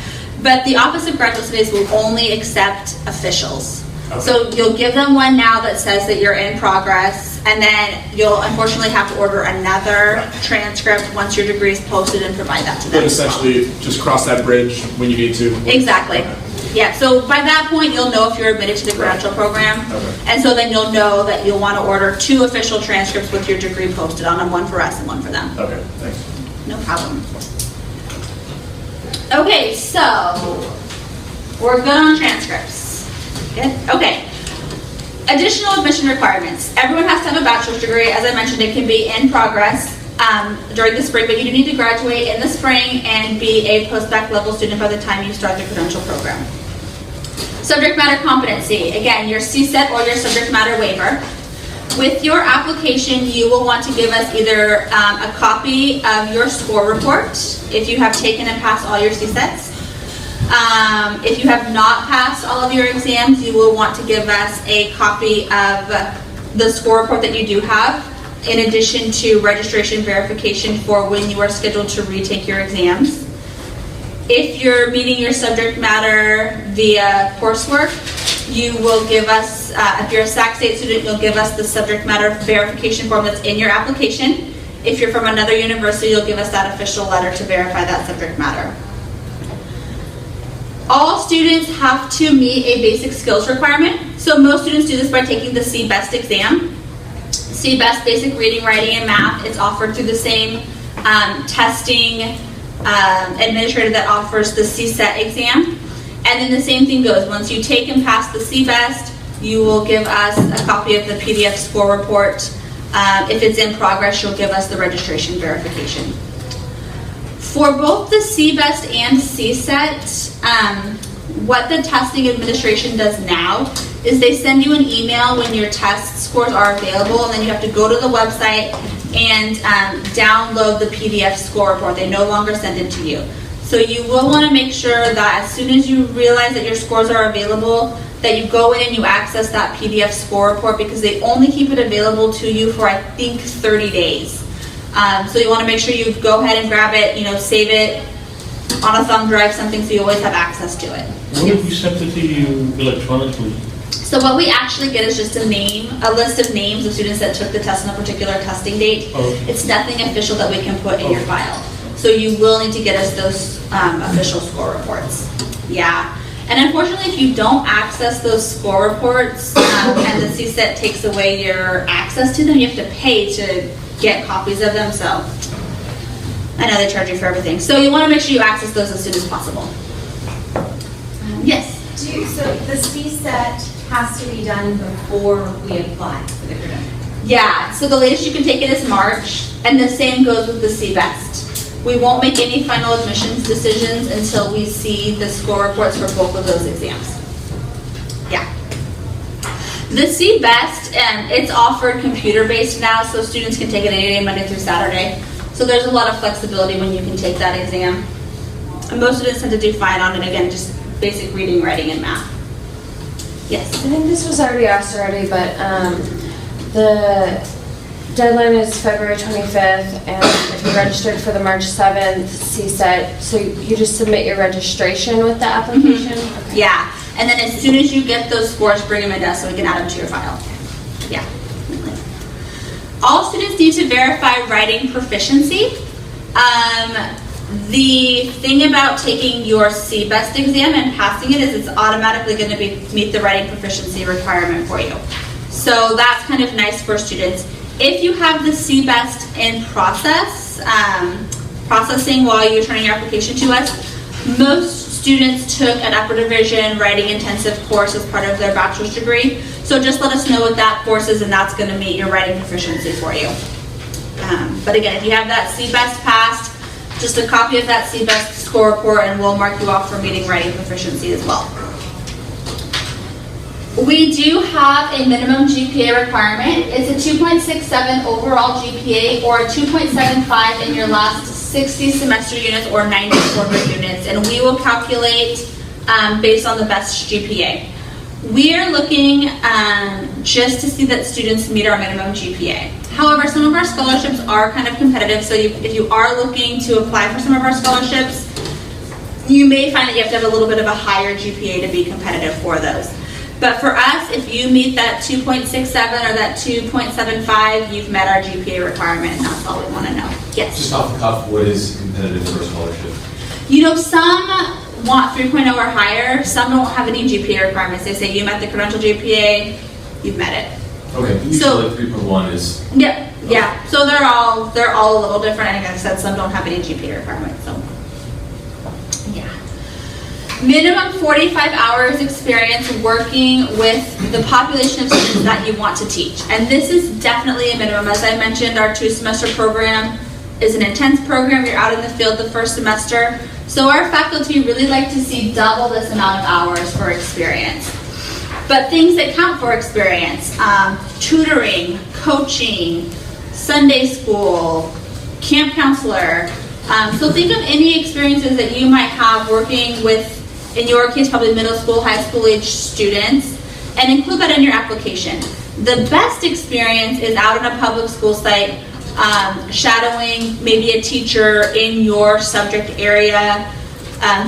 But the Office of Graduate Studies will only accept officials. Okay. So you'll give them one now that says that you're in progress, and then you'll unfortunately have to order another transcript once your degree is posted and provide that to them. But essentially, just cross that bridge when you need to. Exactly. Okay. Yeah, so by that point, you'll know if you're admitted to the Credential program. Okay. And so then you'll know that you'll want to order 2 official transcripts with your degree posted on them, one for us and one for them. Okay, thanks. No problem. Okay, so we're good on transcripts. Good? Okay. Additional admission requirements. Everyone has to have a bachelor's degree. As I mentioned, it can be in progress during the spring, but you do need to graduate in the spring and be a post-bac level student by the time you start the Credential program. Subject matter competency. Again, your CSET or your subject matter waiver. With your application, you will want to give us either a copy of your score report if you have taken and passed all your CSETs. If you have not passed all of your exams, you will want to give us a copy of the score report that you do have, in addition to registration verification for when you are scheduled to retake your exams. If you're meeting your subject matter via coursework, you will give us, if you're a Sac State student, you'll give us the subject matter verification form that's in your application. If you're from another university, you'll give us that official letter to verify that subject matter. All students have to meet a basic skills requirement. So most students do this by taking the CBEST exam. CBEST, basic reading, writing, and math. It's offered through the same testing administrator that offers the CSET exam. And then the same thing goes. Once you take and pass the CBEST, you will give us a copy of the PDF score report. If it's in progress, you'll give us the registration verification. For both the CBEST and CSET, what the testing administration does now is they send you an email when your test scores are available, and then you have to go to the website and download the PDF score report. They no longer send it to you. So you will want to make sure that as soon as you realize that your scores are available, that you go in and you access that PDF score report, because they only keep it available to you for, I think, 30 days. So you want to make sure you go ahead and grab it, save it on a thumb drive, something, so you always have access to it. What if we sent it to you electronically? So what we actually get is just a list of names of students that took the test on a particular testing date. Okay. It's nothing official that we can put in your file. So you will need to get us those official score reports. Yeah. And unfortunately, if you don't access those score reports and the CSET takes away your access to them, you have to pay to get copies of them. So I know they charge you for everything. So you want to make sure you access those as soon as possible. Yes? So the CSET has to be done before we apply for the credential? Yeah, so the latest you can take it is March, and the same goes with the CBEST. We won't make any final admissions decisions until we see the score reports for both of those exams. Yeah. The CBEST, it's offered computer-based now, so students can take it any day, Monday through Saturday. So there's a lot of flexibility when you can take that exam. And most students tend to do fine on it, again, just basic reading, writing, and math. Yes? I think this was already asked already, but the deadline is February 25th, and if you're registered for the March 7th CSET, so you just submit your registration with the application? Mm-hmm. Okay. Yeah, and then as soon as you get those scores, bring them in to us so we can add them to your file. Yeah. All students need to verify writing proficiency. The thing about taking your CBEST exam and passing it is it's automatically going to meet the writing proficiency requirement for you. So that's kind of nice for students. If you have the CBEST in processing while you're turning your application to us, most students took an upper division writing intensive course as part of their bachelor's degree. So just let us know what that course is, and that's going to meet your writing proficiency for you. But again, if you have that CBEST passed, just a copy of that CBEST score report, and we'll mark you off for meeting writing proficiency as well. We do have a minimum GPA requirement. It's a 2.67 overall GPA or a 2.75 in your last 60 semester units or 90 quarter units, and we will calculate based on the best GPA. We are looking just to see that students meet our minimum GPA. However, some of our scholarships are kind of competitive, so if you are looking to apply for some of our scholarships, you may find that you have to have a little bit of a higher GPA to be competitive for those. But for us, if you meet that 2.67 or that 2.75, you've met our GPA requirement, and that's all we want to know. Yes? Just off the cuff, what is competitive for a scholarship? Some want 3.0 or higher. Some don't have any GPA requirements. They say you met the credential GPA, you've met it. Okay, So- usually 3.1 is, Yep, yeah. So they're all a little different. And like I said, some don't have any GPA requirements. So, yeah. Minimum 45 hours experience working with the population of students that you want to teach. And this is definitely a minimum. As I mentioned, our 2-semester program is an intense program. You're out in the field the first semester. So our faculty really like to see double this amount of hours for experience. But things that count for experience, tutoring, coaching, Sunday school, camp counselor. So think of any experiences that you might have working with, in your case, probably middle school, high school age students, and include that in your application. The best experience is out on a public school site, shadowing maybe a teacher in your subject area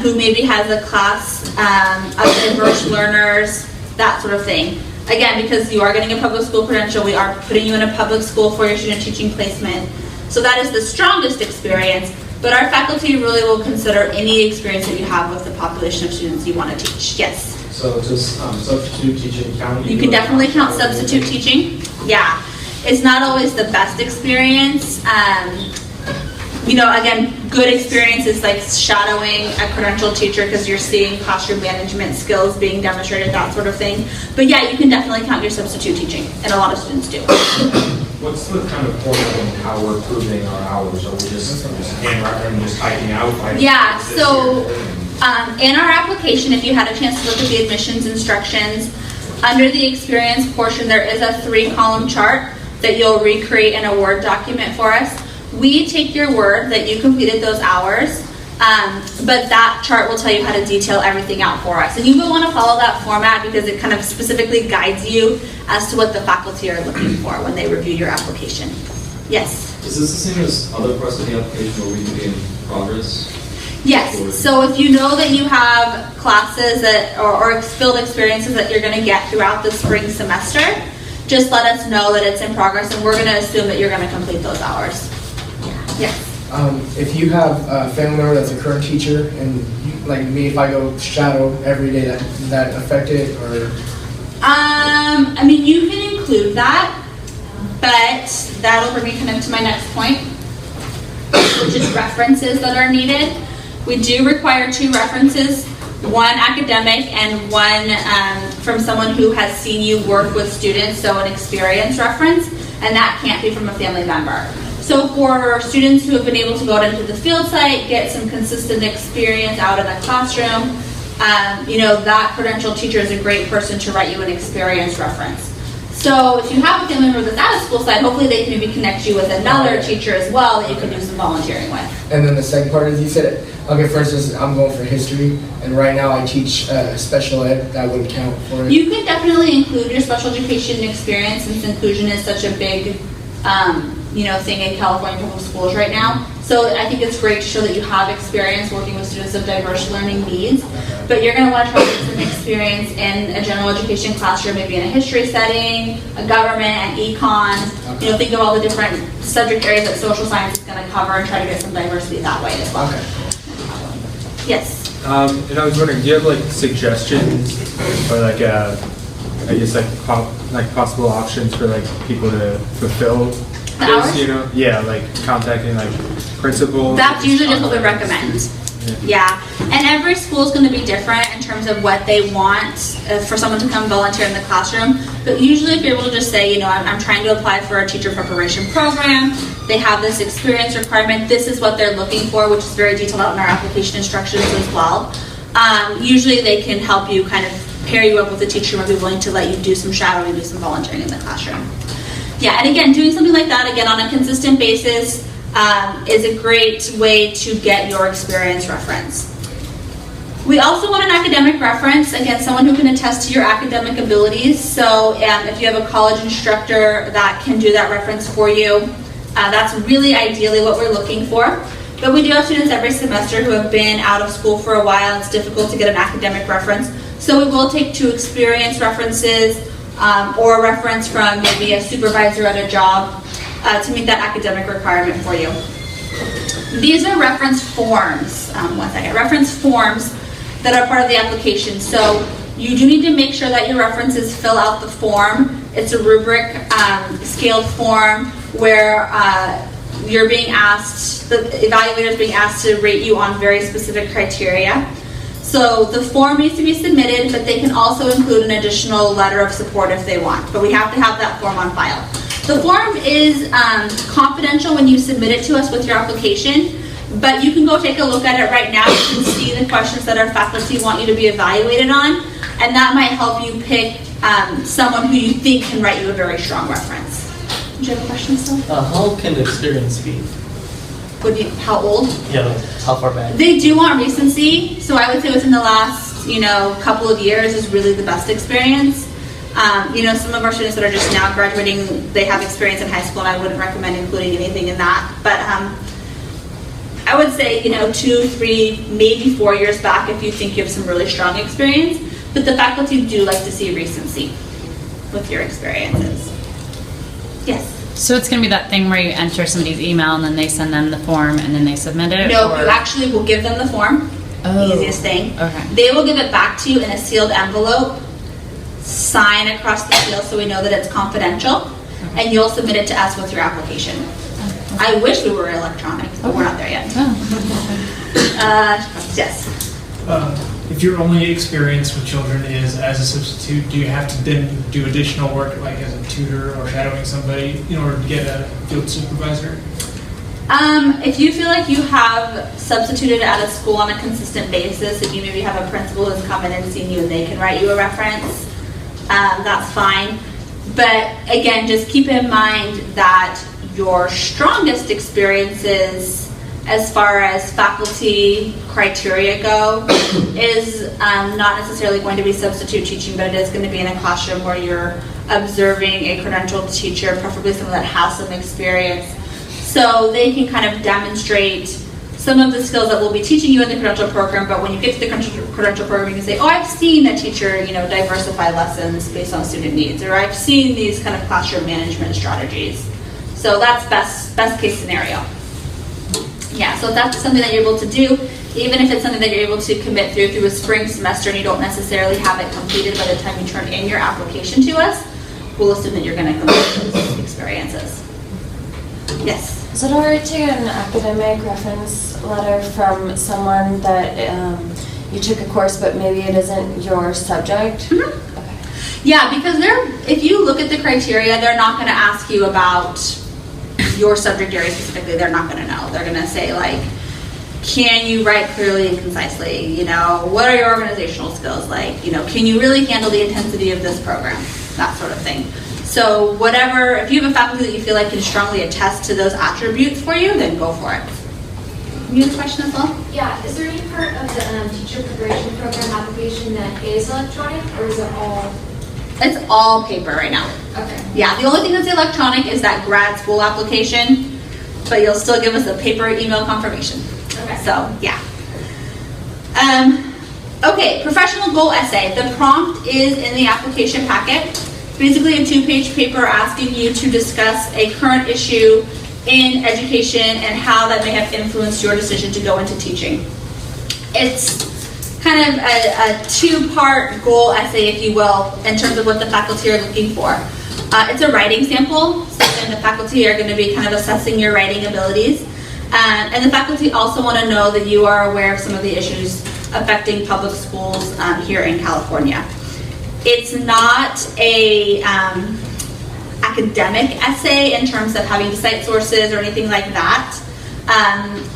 who maybe has a class of diverse learners, that sort of thing. Again, because you are getting a public school credential, we are putting you in a public school for your student teaching placement. So that is the strongest experience, but our faculty really will consider any experience that you have with the population of students you want to teach. Yes? So does substitute teaching count? You can definitely count substitute teaching. Yeah. It's not always the best experience. You know, again, good experience is like shadowing a credentialed teacher because you're seeing classroom management skills being demonstrated, that sort of thing. But yeah, you can definitely count your substitute teaching, and a lot of students do. What's the kind of format of how we're proving our hours? Are we just handwriting, just typing out? Like, Yeah, so in our application, if you had a chance to look at the admissions instructions, under the experience portion, there is a 3-column chart that you'll recreate in a Word document for us. We take your word that you completed those hours, but that chart will tell you how to detail everything out for us. And you will want to follow that format because it kind of specifically guides you as to what the faculty are looking for when they review your application. Yes? Is this the same as other parts of the application where we can be in progress? Yes. So if you know that you have classes that or field experiences that you're going to get throughout the spring semester, just let us know that it's in progress, and we're going to assume that you're going to complete those hours. Yes. If you have a family member that's a current teacher, and you, like me, if I go shadow every day, that affect it, or? I mean, you can include that, but that'll bring me kind of to my next point, which is references that are needed. We do require 2 references, one academic and one from someone who has seen you work with students, so an experience reference, and that can't be from a family member. So for students who have been able to go out into the field site, get some consistent experience out in the classroom, you know, that credentialed teacher is a great person to write you an experience reference. So if you have a family member that's at a school site, hopefully they can maybe connect you with another teacher as well that you can do some volunteering with. And then the second part is you said, okay, for instance, I'm going for history, and right now I teach special ed, that would count for it? You could definitely include your special education experience, since inclusion is such a big you know, thing in California public schools right now. So I think it's great to show that you have experience working with students of diverse learning needs, but you're going to want to try to get some experience in a general education classroom, maybe in a history setting, a government, an econ. You know, think of all the different subject areas that social science is going to cover and try to get some diversity that way as well. Okay. Yes? And I was wondering, do you have like suggestions or like I guess like possible options for like people to fulfill The this, hours? you know? Yeah, like contacting like principals. That's usually just what we recommend. Yeah, and every school is going to be different in terms of what they want for someone to come volunteer in the classroom. But usually if you're able to just say, you know, I'm trying to apply for a teacher preparation program, they have this experience requirement, this is what they're looking for, which is very detailed out in our application instructions as well. Usually they can help you kind of pair you up with a teacher who might be willing to let you do some shadowing, do some volunteering in the classroom. Yeah, and again, doing something like that, again, on a consistent basis, is a great way to get your experience reference. We also want an academic reference, again, someone who can attest to your academic abilities. So if you have a college instructor that can do that reference for you, that's really ideally what we're looking for. But we do have students every semester who have been out of school for a while. It's difficult to get an academic reference. So we will take 2 experience references or a reference from maybe a supervisor at a job to meet that academic requirement for you. These are reference forms. Reference forms that are part of the application. So you do need to make sure that your references fill out the form. It's a rubric scaled form where you're being asked, the evaluator is being asked to rate you on very specific criteria. So the form needs to be submitted, but they can also include an additional letter of support if they want. But we have to have that form on file. The form is confidential when you submit it to us with your application, but you can go take a look at it right now. You can see the questions that our faculty want you to be evaluated on, and that might help you pick someone who you think can write you a very strong reference. Do you have a question still? How can the experience be? How old? Yeah, like how far back? They do want recency, so I would say within the last, couple of years is really the best experience. Some of our students that are just now graduating, they have experience in high school, and I wouldn't recommend including anything in that. But I would say, 2, 3, maybe 4 years back if you think you have some really strong experience. But the faculty do like to see recency with your experiences. Yes. So it's going to be that thing where you enter somebody's email and then they send them the form and then they submit it? No, or? you actually will give them the form. Oh. Easiest thing. Okay. They will give it back to you in a sealed envelope, sign across the seal so we know that it's confidential, and you'll submit it to us with your application. Okay. I wish we were electronic, but we're not there yet. Yes. If your only experience with children is as a substitute, do you have to then do additional work, like as a tutor or shadowing somebody, in order to get a field supervisor? If you feel like you have substituted at a school on a consistent basis, if you maybe have a principal who's come in and seen you and they can write you a reference, that's fine. But again, just keep in mind that your strongest experiences as far as faculty criteria go is not necessarily going to be substitute teaching, but it is going to be in a classroom where you're observing a credentialed teacher, preferably someone that has some experience, so they can kind of demonstrate some of the skills that we'll be teaching you in the credential program. But when you get to the credential program, you can say, oh, I've seen a teacher diversify lessons based on student needs, or I've seen these kind of classroom management strategies. So that's best case scenario. Yeah, so if that's something that you're able to do, even if it's something that you're able to commit through a spring semester and you don't necessarily have it completed by the time you turn in your application to us, we'll assume that you're going to complete those experiences. Yes? Is it alright to get an academic reference letter from someone that you took a course but maybe it isn't your subject? Mm-hmm. Okay. Yeah, because if you look at the criteria, they're not going to ask you about your subject area specifically. They're not going to know. They're going to say, like, can you write clearly and concisely? What are your organizational skills like? Can you really handle the intensity of this program? That sort of thing. So whatever, if you have a faculty that you feel like can strongly attest to those attributes for you, then go for it. You have a question as well? Yeah, is there any part of the teacher preparation program application that is electronic, or is it all? It's all paper right now. Okay. Yeah, the only thing that's electronic is that grad school application, but you'll still give us a paper email confirmation. Okay. So, yeah. Okay, professional goal essay. The prompt is in the application packet. It's basically a 2-page paper asking you to discuss a current issue in education and how that may have influenced your decision to go into teaching. It's kind of a 2-part goal essay, if you will, in terms of what the faculty are looking for. It's a writing sample, so then the faculty are going to be kind of assessing your writing abilities. And the faculty also want to know that you are aware of some of the issues affecting public schools here in California. It's not a academic essay in terms of having to cite sources or anything like that.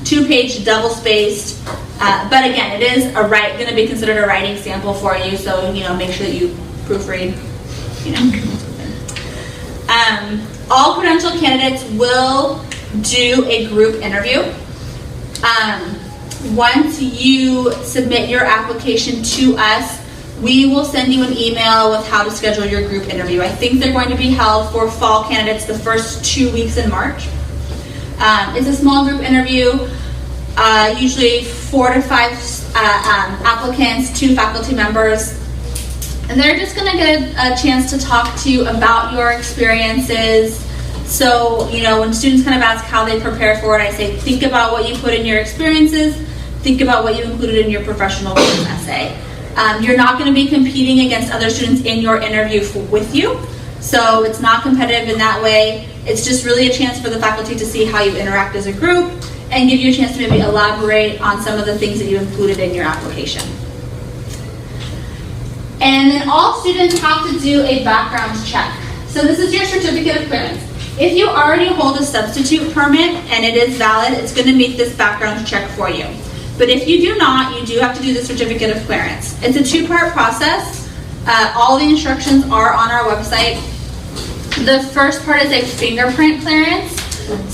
2-page, double-spaced, but again, it is going to be considered a writing sample for you, so make sure that you proofread. All credential candidates will do a group interview. Once you submit your application to us, we will send you an email with how to schedule your group interview. I think they're going to be held for fall candidates the first 2 weeks in March. It's a small group interview, usually 4 to 5 applicants, 2 faculty members. And they're just going to get a chance to talk to you about your experiences. So, when students kind of ask how they prepare for it, I say, think about what you put in your experiences, think about what you included in your professional written essay. You're not going to be competing against other students in your interview with you, so it's not competitive in that way. It's just really a chance for the faculty to see how you interact as a group and give you a chance to maybe elaborate on some of the things that you included in your application. And then all students have to do a background check. So this is your certificate of clearance. If you already hold a substitute permit and it is valid, it's going to meet this background check for you. But if you do not, you do have to do the certificate of clearance. It's a two-part process. All the instructions are on our website. The first part is a fingerprint clearance.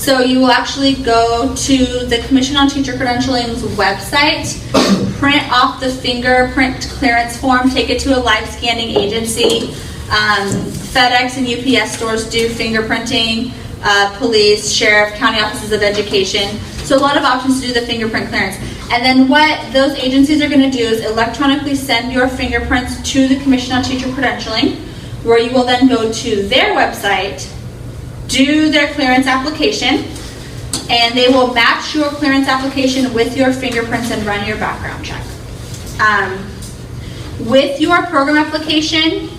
So you will actually go to the Commission on Teacher Credentialing's website, print off the fingerprint clearance form, take it to a live scanning agency. FedEx and UPS stores do fingerprinting, police, sheriff, county offices of education. So a lot of options to do the fingerprint clearance. And then what those agencies are going to do is electronically send your fingerprints to the Commission on Teacher Credentialing, where you will then go to their website, do their clearance application, and they will match your clearance application with your fingerprints and run your background check. With your program application,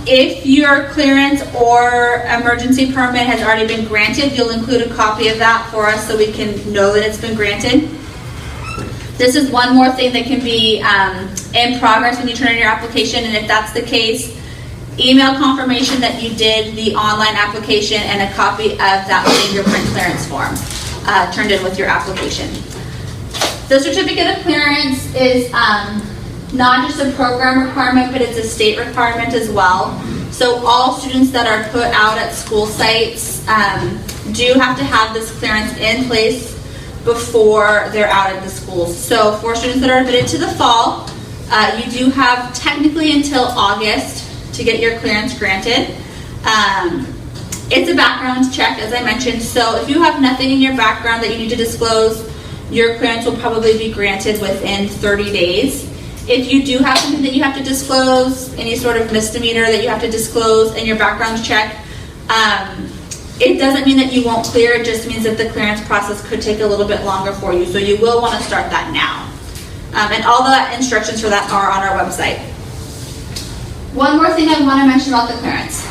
if your clearance or emergency permit has already been granted, you'll include a copy of that for us so we can know that it's been granted. This is one more thing that can be in progress when you turn in your application, and if that's the case, email confirmation that you did the online application and a copy of that fingerprint clearance form turned in with your application. The certificate of clearance is not just a program requirement, but it's a state requirement as well. So all students that are put out at school sites do have to have this clearance in place before they're out at the schools. So for students that are admitted to the fall, you do have technically until August to get your clearance granted. It's a background check, as I mentioned, so if you have nothing in your background that you need to disclose, your clearance will probably be granted within 30 days. If you do have something that you have to disclose, any sort of misdemeanor that you have to disclose in your background check, it doesn't mean that you won't clear, it just means that the clearance process could take a little bit longer for you, so you will want to start that now. And all the instructions for that are on our website. One more thing I want to mention about the clearance.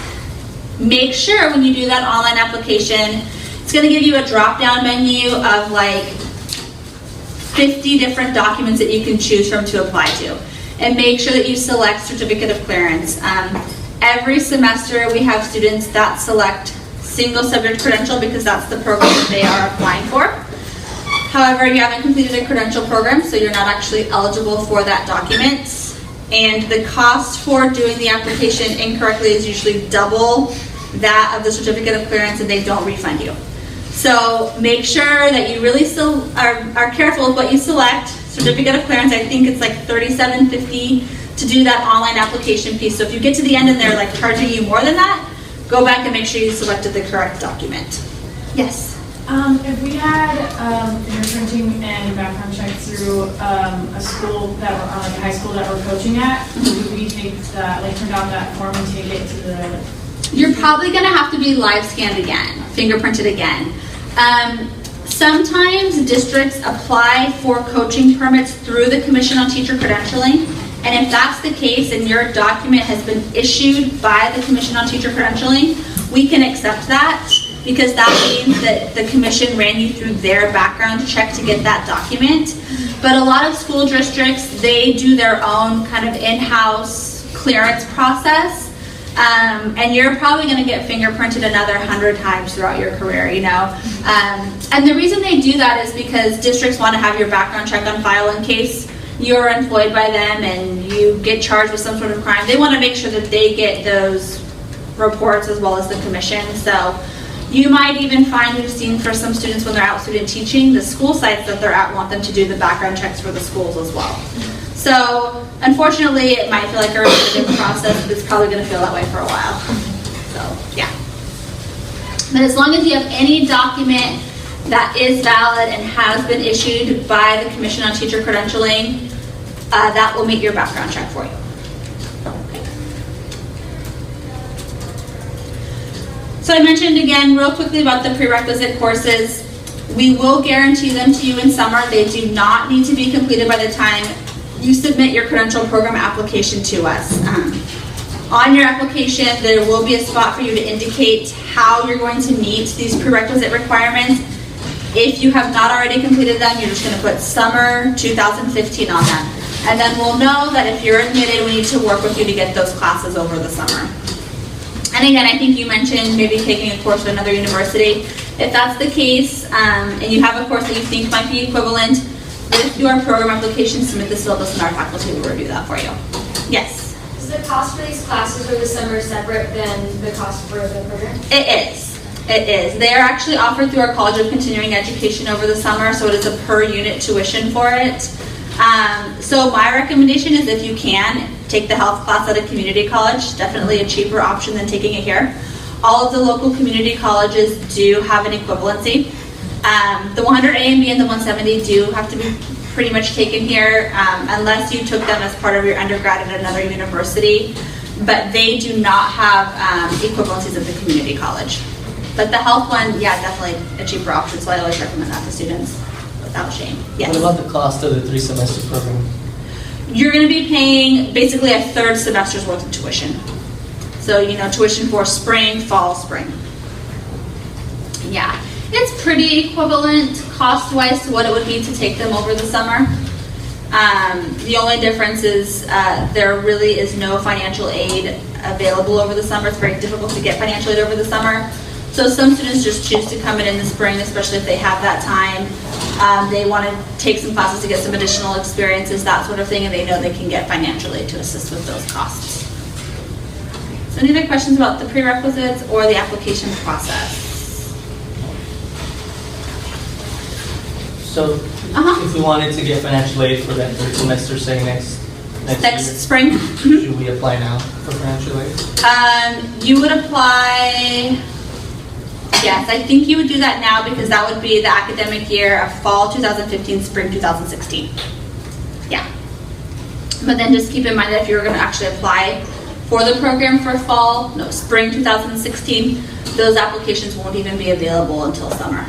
Make sure when you do that online application, it's going to give you a drop-down menu of like 50 different documents that you can choose from to apply to. And make sure that you select certificate of clearance. Every semester we have students that select single subject credential because that's the program that they are applying for. However, you haven't completed a credential program, so you're not actually eligible for that document. And the cost for doing the application incorrectly is usually double that of the certificate of clearance, and they don't refund you. So make sure that you really still are careful with what you select. Certificate of clearance, I think it's like $37.50 to do that online application piece. So if you get to the end and they're like charging you more than that, go back and make sure you selected the correct document. Yes? If we had fingerprinting and background check through a school that we're like a high school that we're coaching at, would we take that, like print out that form and take it to the... You're probably going to have to be live scanned again, fingerprinted again. Sometimes districts apply for coaching permits through the Commission on Teacher Credentialing, and if that's the case and your document has been issued by the Commission on Teacher Credentialing, we can accept that, because that means that the commission ran you through their background check to get that document. But a lot of school districts, they do their own kind of in-house clearance process. And you're probably going to get fingerprinted another 100 times throughout your career, you know. And the reason they do that is because districts want to have your background check on file in case you're employed by them and you get charged with some sort of crime. They want to make sure that they get those reports as well as the commission. So you might even find, we've seen for some students when they're out student teaching, the school sites that they're at want them to do the background checks for the schools as well. So unfortunately, it might feel like a repetitive process, but it's probably going to feel that way for a while. So yeah. But as long as you have any document that is valid and has been issued by the Commission on Teacher Credentialing, that will meet your background check for you. So I mentioned again real quickly about the prerequisite courses. We will guarantee them to you in summer. They do not need to be completed by the time you submit your credential program application to us. On your application, there will be a spot for you to indicate how you're going to meet these prerequisite requirements. If you have not already completed them, you're just going to put summer 2015 on them. And then we'll know that if you're admitted, we need to work with you to get those classes over the summer. And again, I think you mentioned maybe taking a course at another university. If that's the case, and you have a course that you think might be equivalent, with your program application, submit the syllabus and our faculty will review that for you. Yes? Is the cost for these classes over the summer separate than the cost for the program? It is. It is. They are actually offered through our College of Continuing Education over the summer, so it is a per unit tuition for it. So my recommendation is if you can, take the health class at a community college. Definitely a cheaper option than taking it here. All of the local community colleges do have an equivalency. The 100 A and B and the 170 do have to be pretty much taken here unless you took them as part of your undergrad at another university, but they do not have equivalencies at the community college. But the health one, yeah, definitely a cheaper option, so I always recommend that to students without shame. Yes. What about the cost of the 3-semester program? You're going to be paying basically a third semester's worth of tuition. So, tuition for spring, fall, spring. Yeah. It's pretty equivalent cost-wise to what it would be to take them over the summer. The only difference is there really is no financial aid available over the summer. It's very difficult to get financial aid over the summer. So some students just choose to come in the spring, especially if they have that time. They want to take some classes to get some additional experiences, that sort of thing, and they know they can get financial aid to assist with those costs. So any other questions about the prerequisites or the application process? So, if we wanted to get financial aid for that third semester, say next year, spring, should we apply now for financial aid? You would apply. Yes, I think you would do that now because that would be the academic year of fall 2015, spring 2016. Yeah. But then just keep in mind that if you're going to actually apply for the program for spring 2016, those applications won't even be available until summer.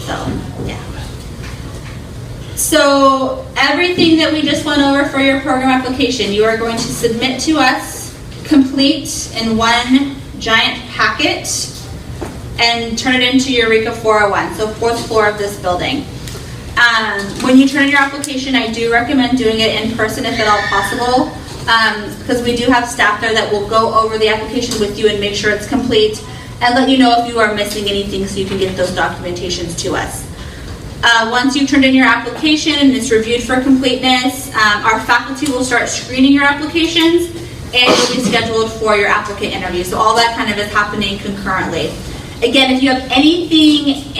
So, yeah. So, everything that we just went over for your program application, you are going to submit to us, complete in one giant packet, and turn it into Eureka 401, so 4th floor of this building. When you turn in your application, I do recommend doing it in person if at all possible, because we do have staff there that will go over the application with you and make sure it's complete, and let you know if you are missing anything so you can get those documentations to us. Once you've turned in your application and it's reviewed for completeness, our faculty will start screening your applications and you'll be scheduled for your applicant interview. So all that kind of is happening concurrently. Again, if you have anything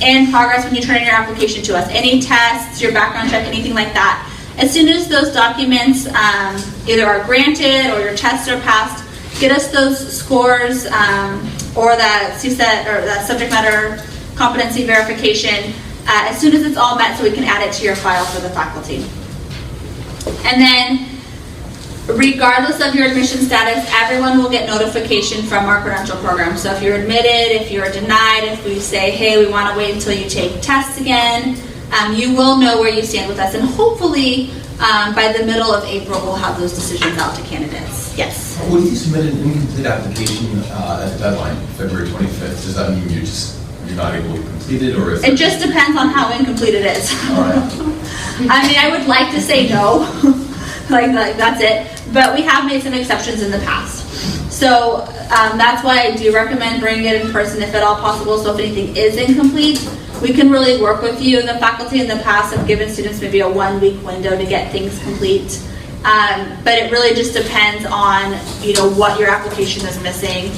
in progress when you turn in your application to us, any tests, your background check, anything like that, as soon as those documents either are granted or your tests are passed, get us those scores or that CSET or that subject matter competency verification as soon as it's all met so we can add it to your file for the faculty. And then regardless of your admission status, everyone will get notification from our credential program. So if you're admitted, if you're denied, if we say, hey, we want to wait until you take tests again, you will know where you stand with us. And hopefully by the middle of April, we'll have those decisions out to candidates. Yes? When you submit an incomplete application at the deadline, February 25th, does that mean you're not able to complete it? Or is it just depends on how incomplete it is. All right. I mean, I would like to say no. like that's it. But we have made some exceptions in the past. So that's why I do recommend bringing it in person if at all possible. So if anything is incomplete, we can really work with you. The faculty in the past have given students maybe a 1-week window to get things complete. But it really just depends on, what your application is missing,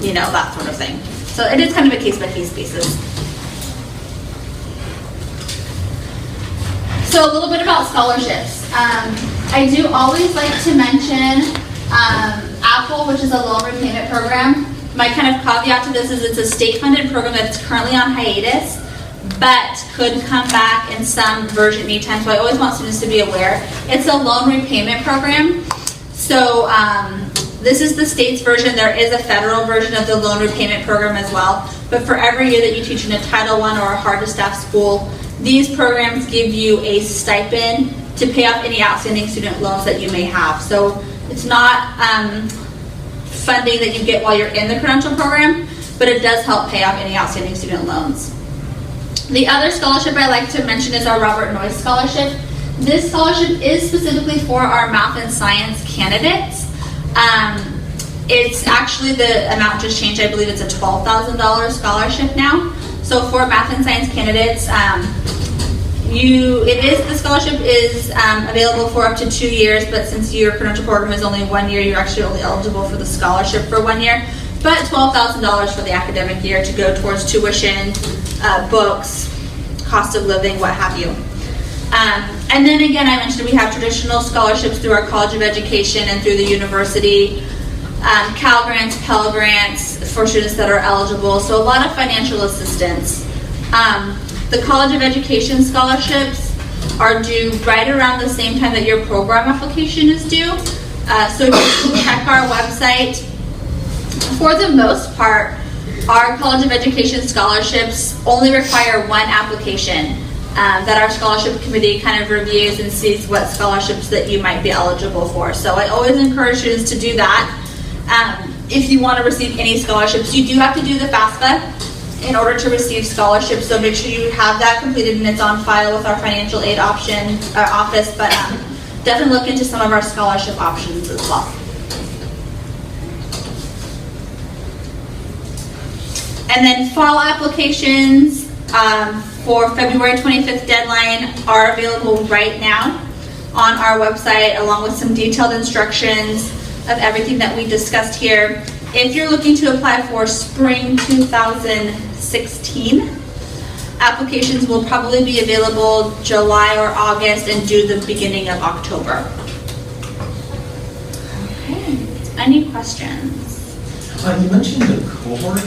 that sort of thing. So it is kind of a case-by-case basis. So a little bit about scholarships. I do always like to mention Apple, which is a loan repayment program. My kind of caveat to this is it's a state-funded program that's currently on hiatus, but could come back in some version anytime. So I always want students to be aware. It's a loan repayment program. So this is the state's version. There is a federal version of the loan repayment program as well. but for every year that you teach in a Title I or a hard-to-staff school, these programs give you a stipend to pay off any outstanding student loans that you may have. So it's not funding that you get while you're in the credential program, but it does help pay off any outstanding student loans. The other scholarship I like to mention is our Robert Noyce Scholarship. This scholarship is specifically for our math and science candidates. It's actually, the amount just changed. I believe it's a $12,000 scholarship now. So for math and science candidates, the scholarship is available for up to 2 years, but since your credential program is only 1 year, you're actually only eligible for the scholarship for 1 year. But $12,000 for the academic year to go towards tuition, books, cost of living, what have you. And then again, I mentioned we have traditional scholarships through our College of Education and through the university, Cal Grants, Pell Grants for students that are eligible, so a lot of financial assistance. The College of Education scholarships are due right around the same time that your program application is due. So if you check our website, for the most part, our College of Education scholarships only require one application that our scholarship committee kind of reviews and sees what scholarships that you might be eligible for. So I always encourage students to do that. If you want to receive any scholarships, you do have to do the FAFSA in order to receive scholarships, so make sure you have that completed and it's on file with our financial aid office, but definitely look into some of our scholarship options as well. And then fall applications for February 25th deadline are available right now on our website, along with some detailed instructions of everything that we discussed here. If you're looking to apply for spring 2016, applications will probably be available July or August and due the beginning of October. Okay, any questions? You mentioned the cohort.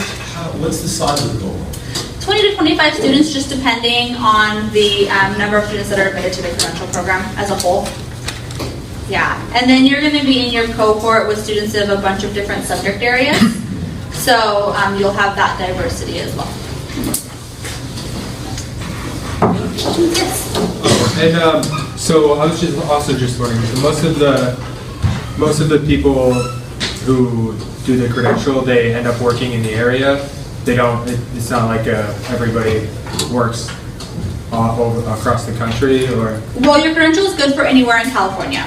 What's the size of the cohort? 20 to 25 students, just depending on the number of students that are admitted to the credential program as a whole. Yeah, and then you're going to be in your cohort with students of a bunch of different subject areas. So you'll have that diversity as well. Yes. And so I was just wondering, so most of the people who do the credential, they end up working in the area. They don't. It's not like everybody works all across the country, or. Well, your credential is good for anywhere in California.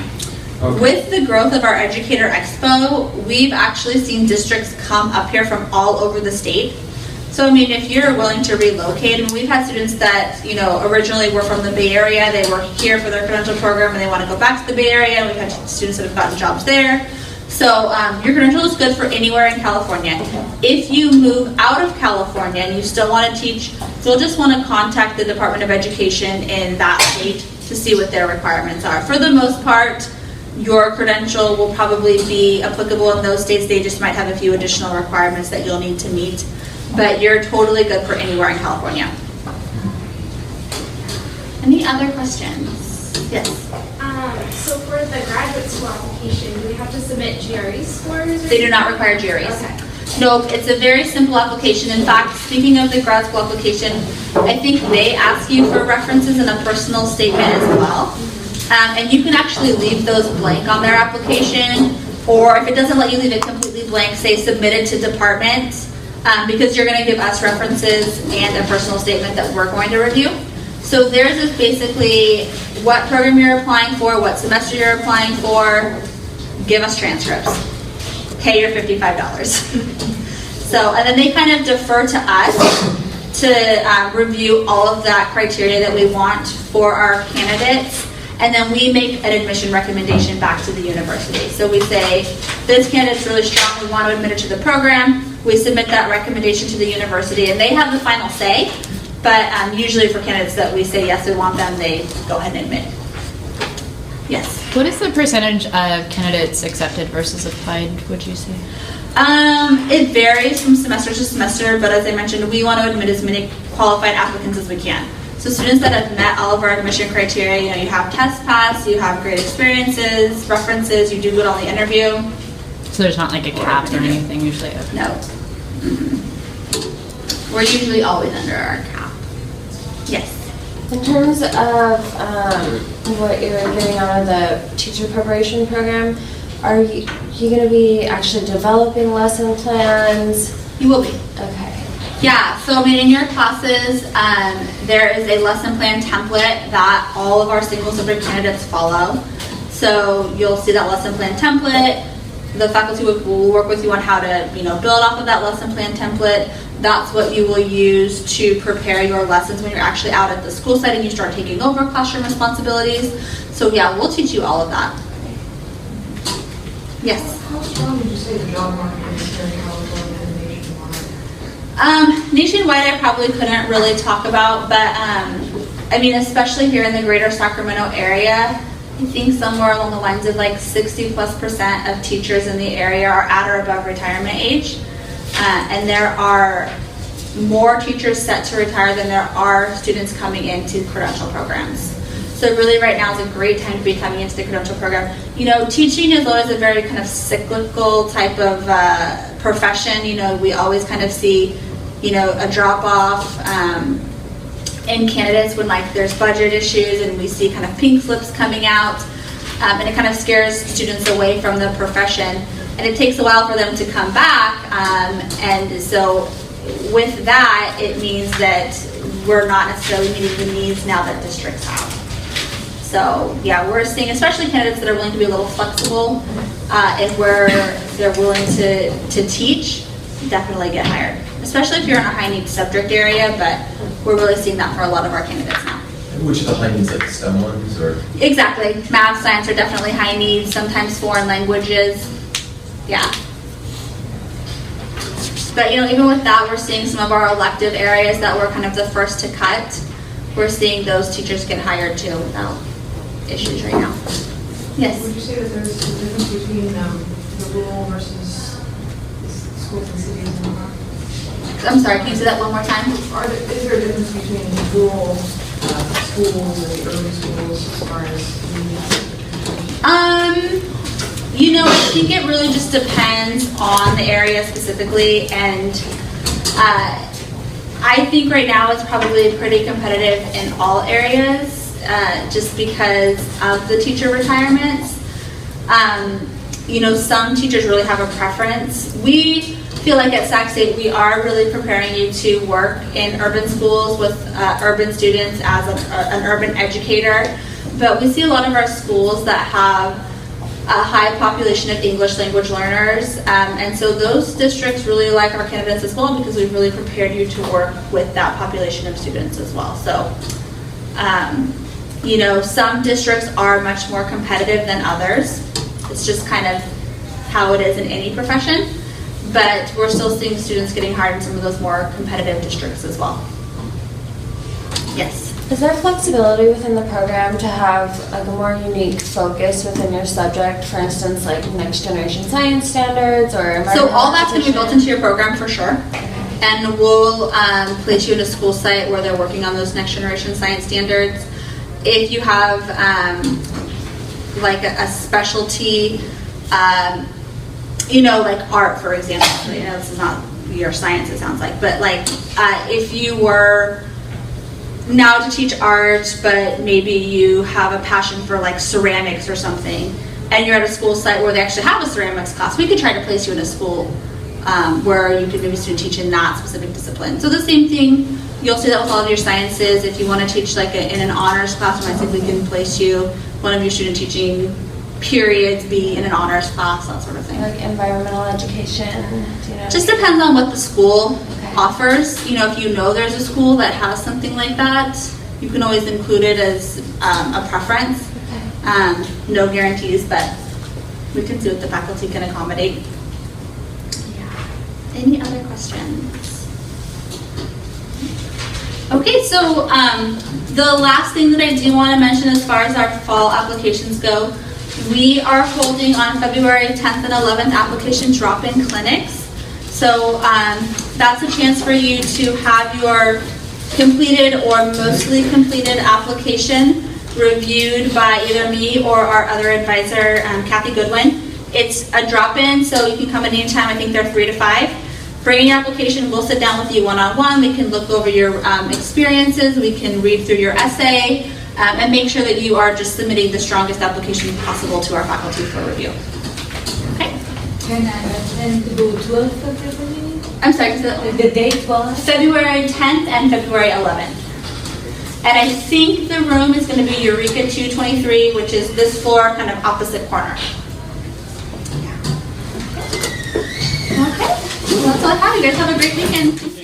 Okay. With the growth of our Educator Expo, we've actually seen districts come up here from all over the state. So, I mean, if you're willing to relocate, and we've had students that, originally were from the Bay Area, they were here for their credential program and they want to go back to the Bay Area. We've had students that have gotten jobs there. So, your credential is good for anywhere in California. If you move out of California and you still want to teach, you'll just want to contact the Department of Education in that state to see what their requirements are. For the most part, your credential will probably be applicable in those states. They just might have a few additional requirements that you'll need to meet. But you're totally good for anywhere in California. Any other questions? Yes. So for the graduate school application, do we have to submit GRE scores? They do not require GREs. Okay. Nope, it's a very simple application. In fact, speaking of the grad school application, I think they ask you for references and a personal statement as well. And you can actually leave those blank on their application, or if it doesn't let you leave it completely blank, say submit it to department, because you're going to give us references and a personal statement that we're going to review. So theirs is basically what program you're applying for, what semester you're applying for, give us transcripts, pay your $55. So, and then they kind of defer to us to review all of that criteria that we want for our candidates. And then we make an admission recommendation back to the university. So we say, this candidate's really strong, we want to admit it to the program. We submit that recommendation to the university, and they have the final say. But usually for candidates that we say, yes, we want them, they go ahead and admit. Yes? What is the percentage of candidates accepted versus applied, would you say? It varies from semester to semester, but as I mentioned, we want to admit as many qualified applicants as we can. So students that have met all of our admission criteria, you have test pass, you have great experiences, references, you do good on the interview. So there's not like a cap or anything usually? Okay. No. We're usually always under our cap. Yes. In terms of what you're getting out of the teacher preparation program, are you going to be actually developing lesson plans? You will be. Okay. Yeah, so I mean, in your classes, there is a lesson plan template that all of our single subject candidates follow. So you'll see that lesson plan template. The faculty will work with you on how to, build off of that lesson plan template. That's what you will use to prepare your lessons when you're actually out at the school site and you start taking over classroom responsibilities. So yeah, we'll teach you all of that. Yes? How strong would you say the job market is here in California and nationwide? Nationwide, I probably couldn't really talk about, but I mean, especially here in the greater Sacramento area, I think somewhere along the lines of like 60+% of teachers in the area are at or above retirement age. And there are more teachers set to retire than there are students coming into credential programs. So really right now is a great time to be coming into the credential program. Teaching is always a very kind of cyclical type of profession. We always kind of see, a drop off in candidates when like there's budget issues and we see kind of pink slips coming out, and it kind of scares students away from the profession, and it takes a while for them to come back, and so with that it means that we're not necessarily meeting the needs now that districts have. So yeah, we're seeing especially candidates that are willing to be a little flexible, and where they're willing to teach, definitely get hired, especially if you're in a high need subject area, but we're really seeing that for a lot of our candidates now. Which of the high needs, like the STEM ones, or? Exactly. Math, science are definitely high needs, sometimes foreign languages. Yeah. But even with that, we're seeing some of our elective areas that were kind of the first to cut. We're seeing those teachers get hired too without issues right now. Yes? Would you say that there's a difference between the rural versus schools and cities and whatnot? I'm sorry, can you say that one more time? Is there a difference between rural schools and the urban schools as far as needs? I think it really just depends on the area specifically, and I think right now it's probably pretty competitive in all areas, just because of the teacher retirements. Some teachers really have a preference. We feel like at Sac State we are really preparing you to work in urban schools with urban students as an urban educator, but we see a lot of our schools that have a high population of English language learners, and so those districts really like our candidates as well because we've really prepared you to work with that population of students as well. So some districts are much more competitive than others. It's just kind of how it is in any profession, but we're still seeing students getting hired in some of those more competitive districts as well. Yes? Is there flexibility within the program to have like a more unique focus within your subject, for instance, like next generation science standards or So all that's going to be built into your program for sure. And we'll place you in a school site where they're working on those next generation science standards. If you have like a specialty, like art, for example, this is not your science, it sounds like, but like if you were now to teach art, but maybe you have a passion for like ceramics or something, and you're at a school site where they actually have a ceramics class, we could try to place you in a school where you could maybe teach in that specific discipline. So the same thing, you'll see that with all of your sciences. If you want to teach like in an honors classroom, I think we can place you, one of your student teaching periods be in an honors class, that sort of thing. Like environmental education, Just depends on what the school offers. If you know there's a school that has something like that, you can always include it as a preference. No guarantees, but we can see what the faculty can accommodate. Yeah. Any other questions? Okay, so the last thing that I do want to mention as far as our fall applications go, we are holding on February 10th and 11th application drop-in clinics. So that's a chance for you to have your completed or mostly completed application reviewed by either me or our other advisor, Kathy Goodwin. It's a drop-in, so you can come at any time. I think they're 3 to 5. Bring your application, we'll sit down with you one-on-one, we can look over your experiences, we can read through your essay, and make sure that you are just submitting the strongest application possible to our faculty for review. Okay? Can I attend the 12th of February? I'm sorry, The date was? February 10th and February 11th. And I think the room is going to be Eureka 223, which is this floor, kind of opposite corner. Okay, well, that's all I have. You guys have a great weekend.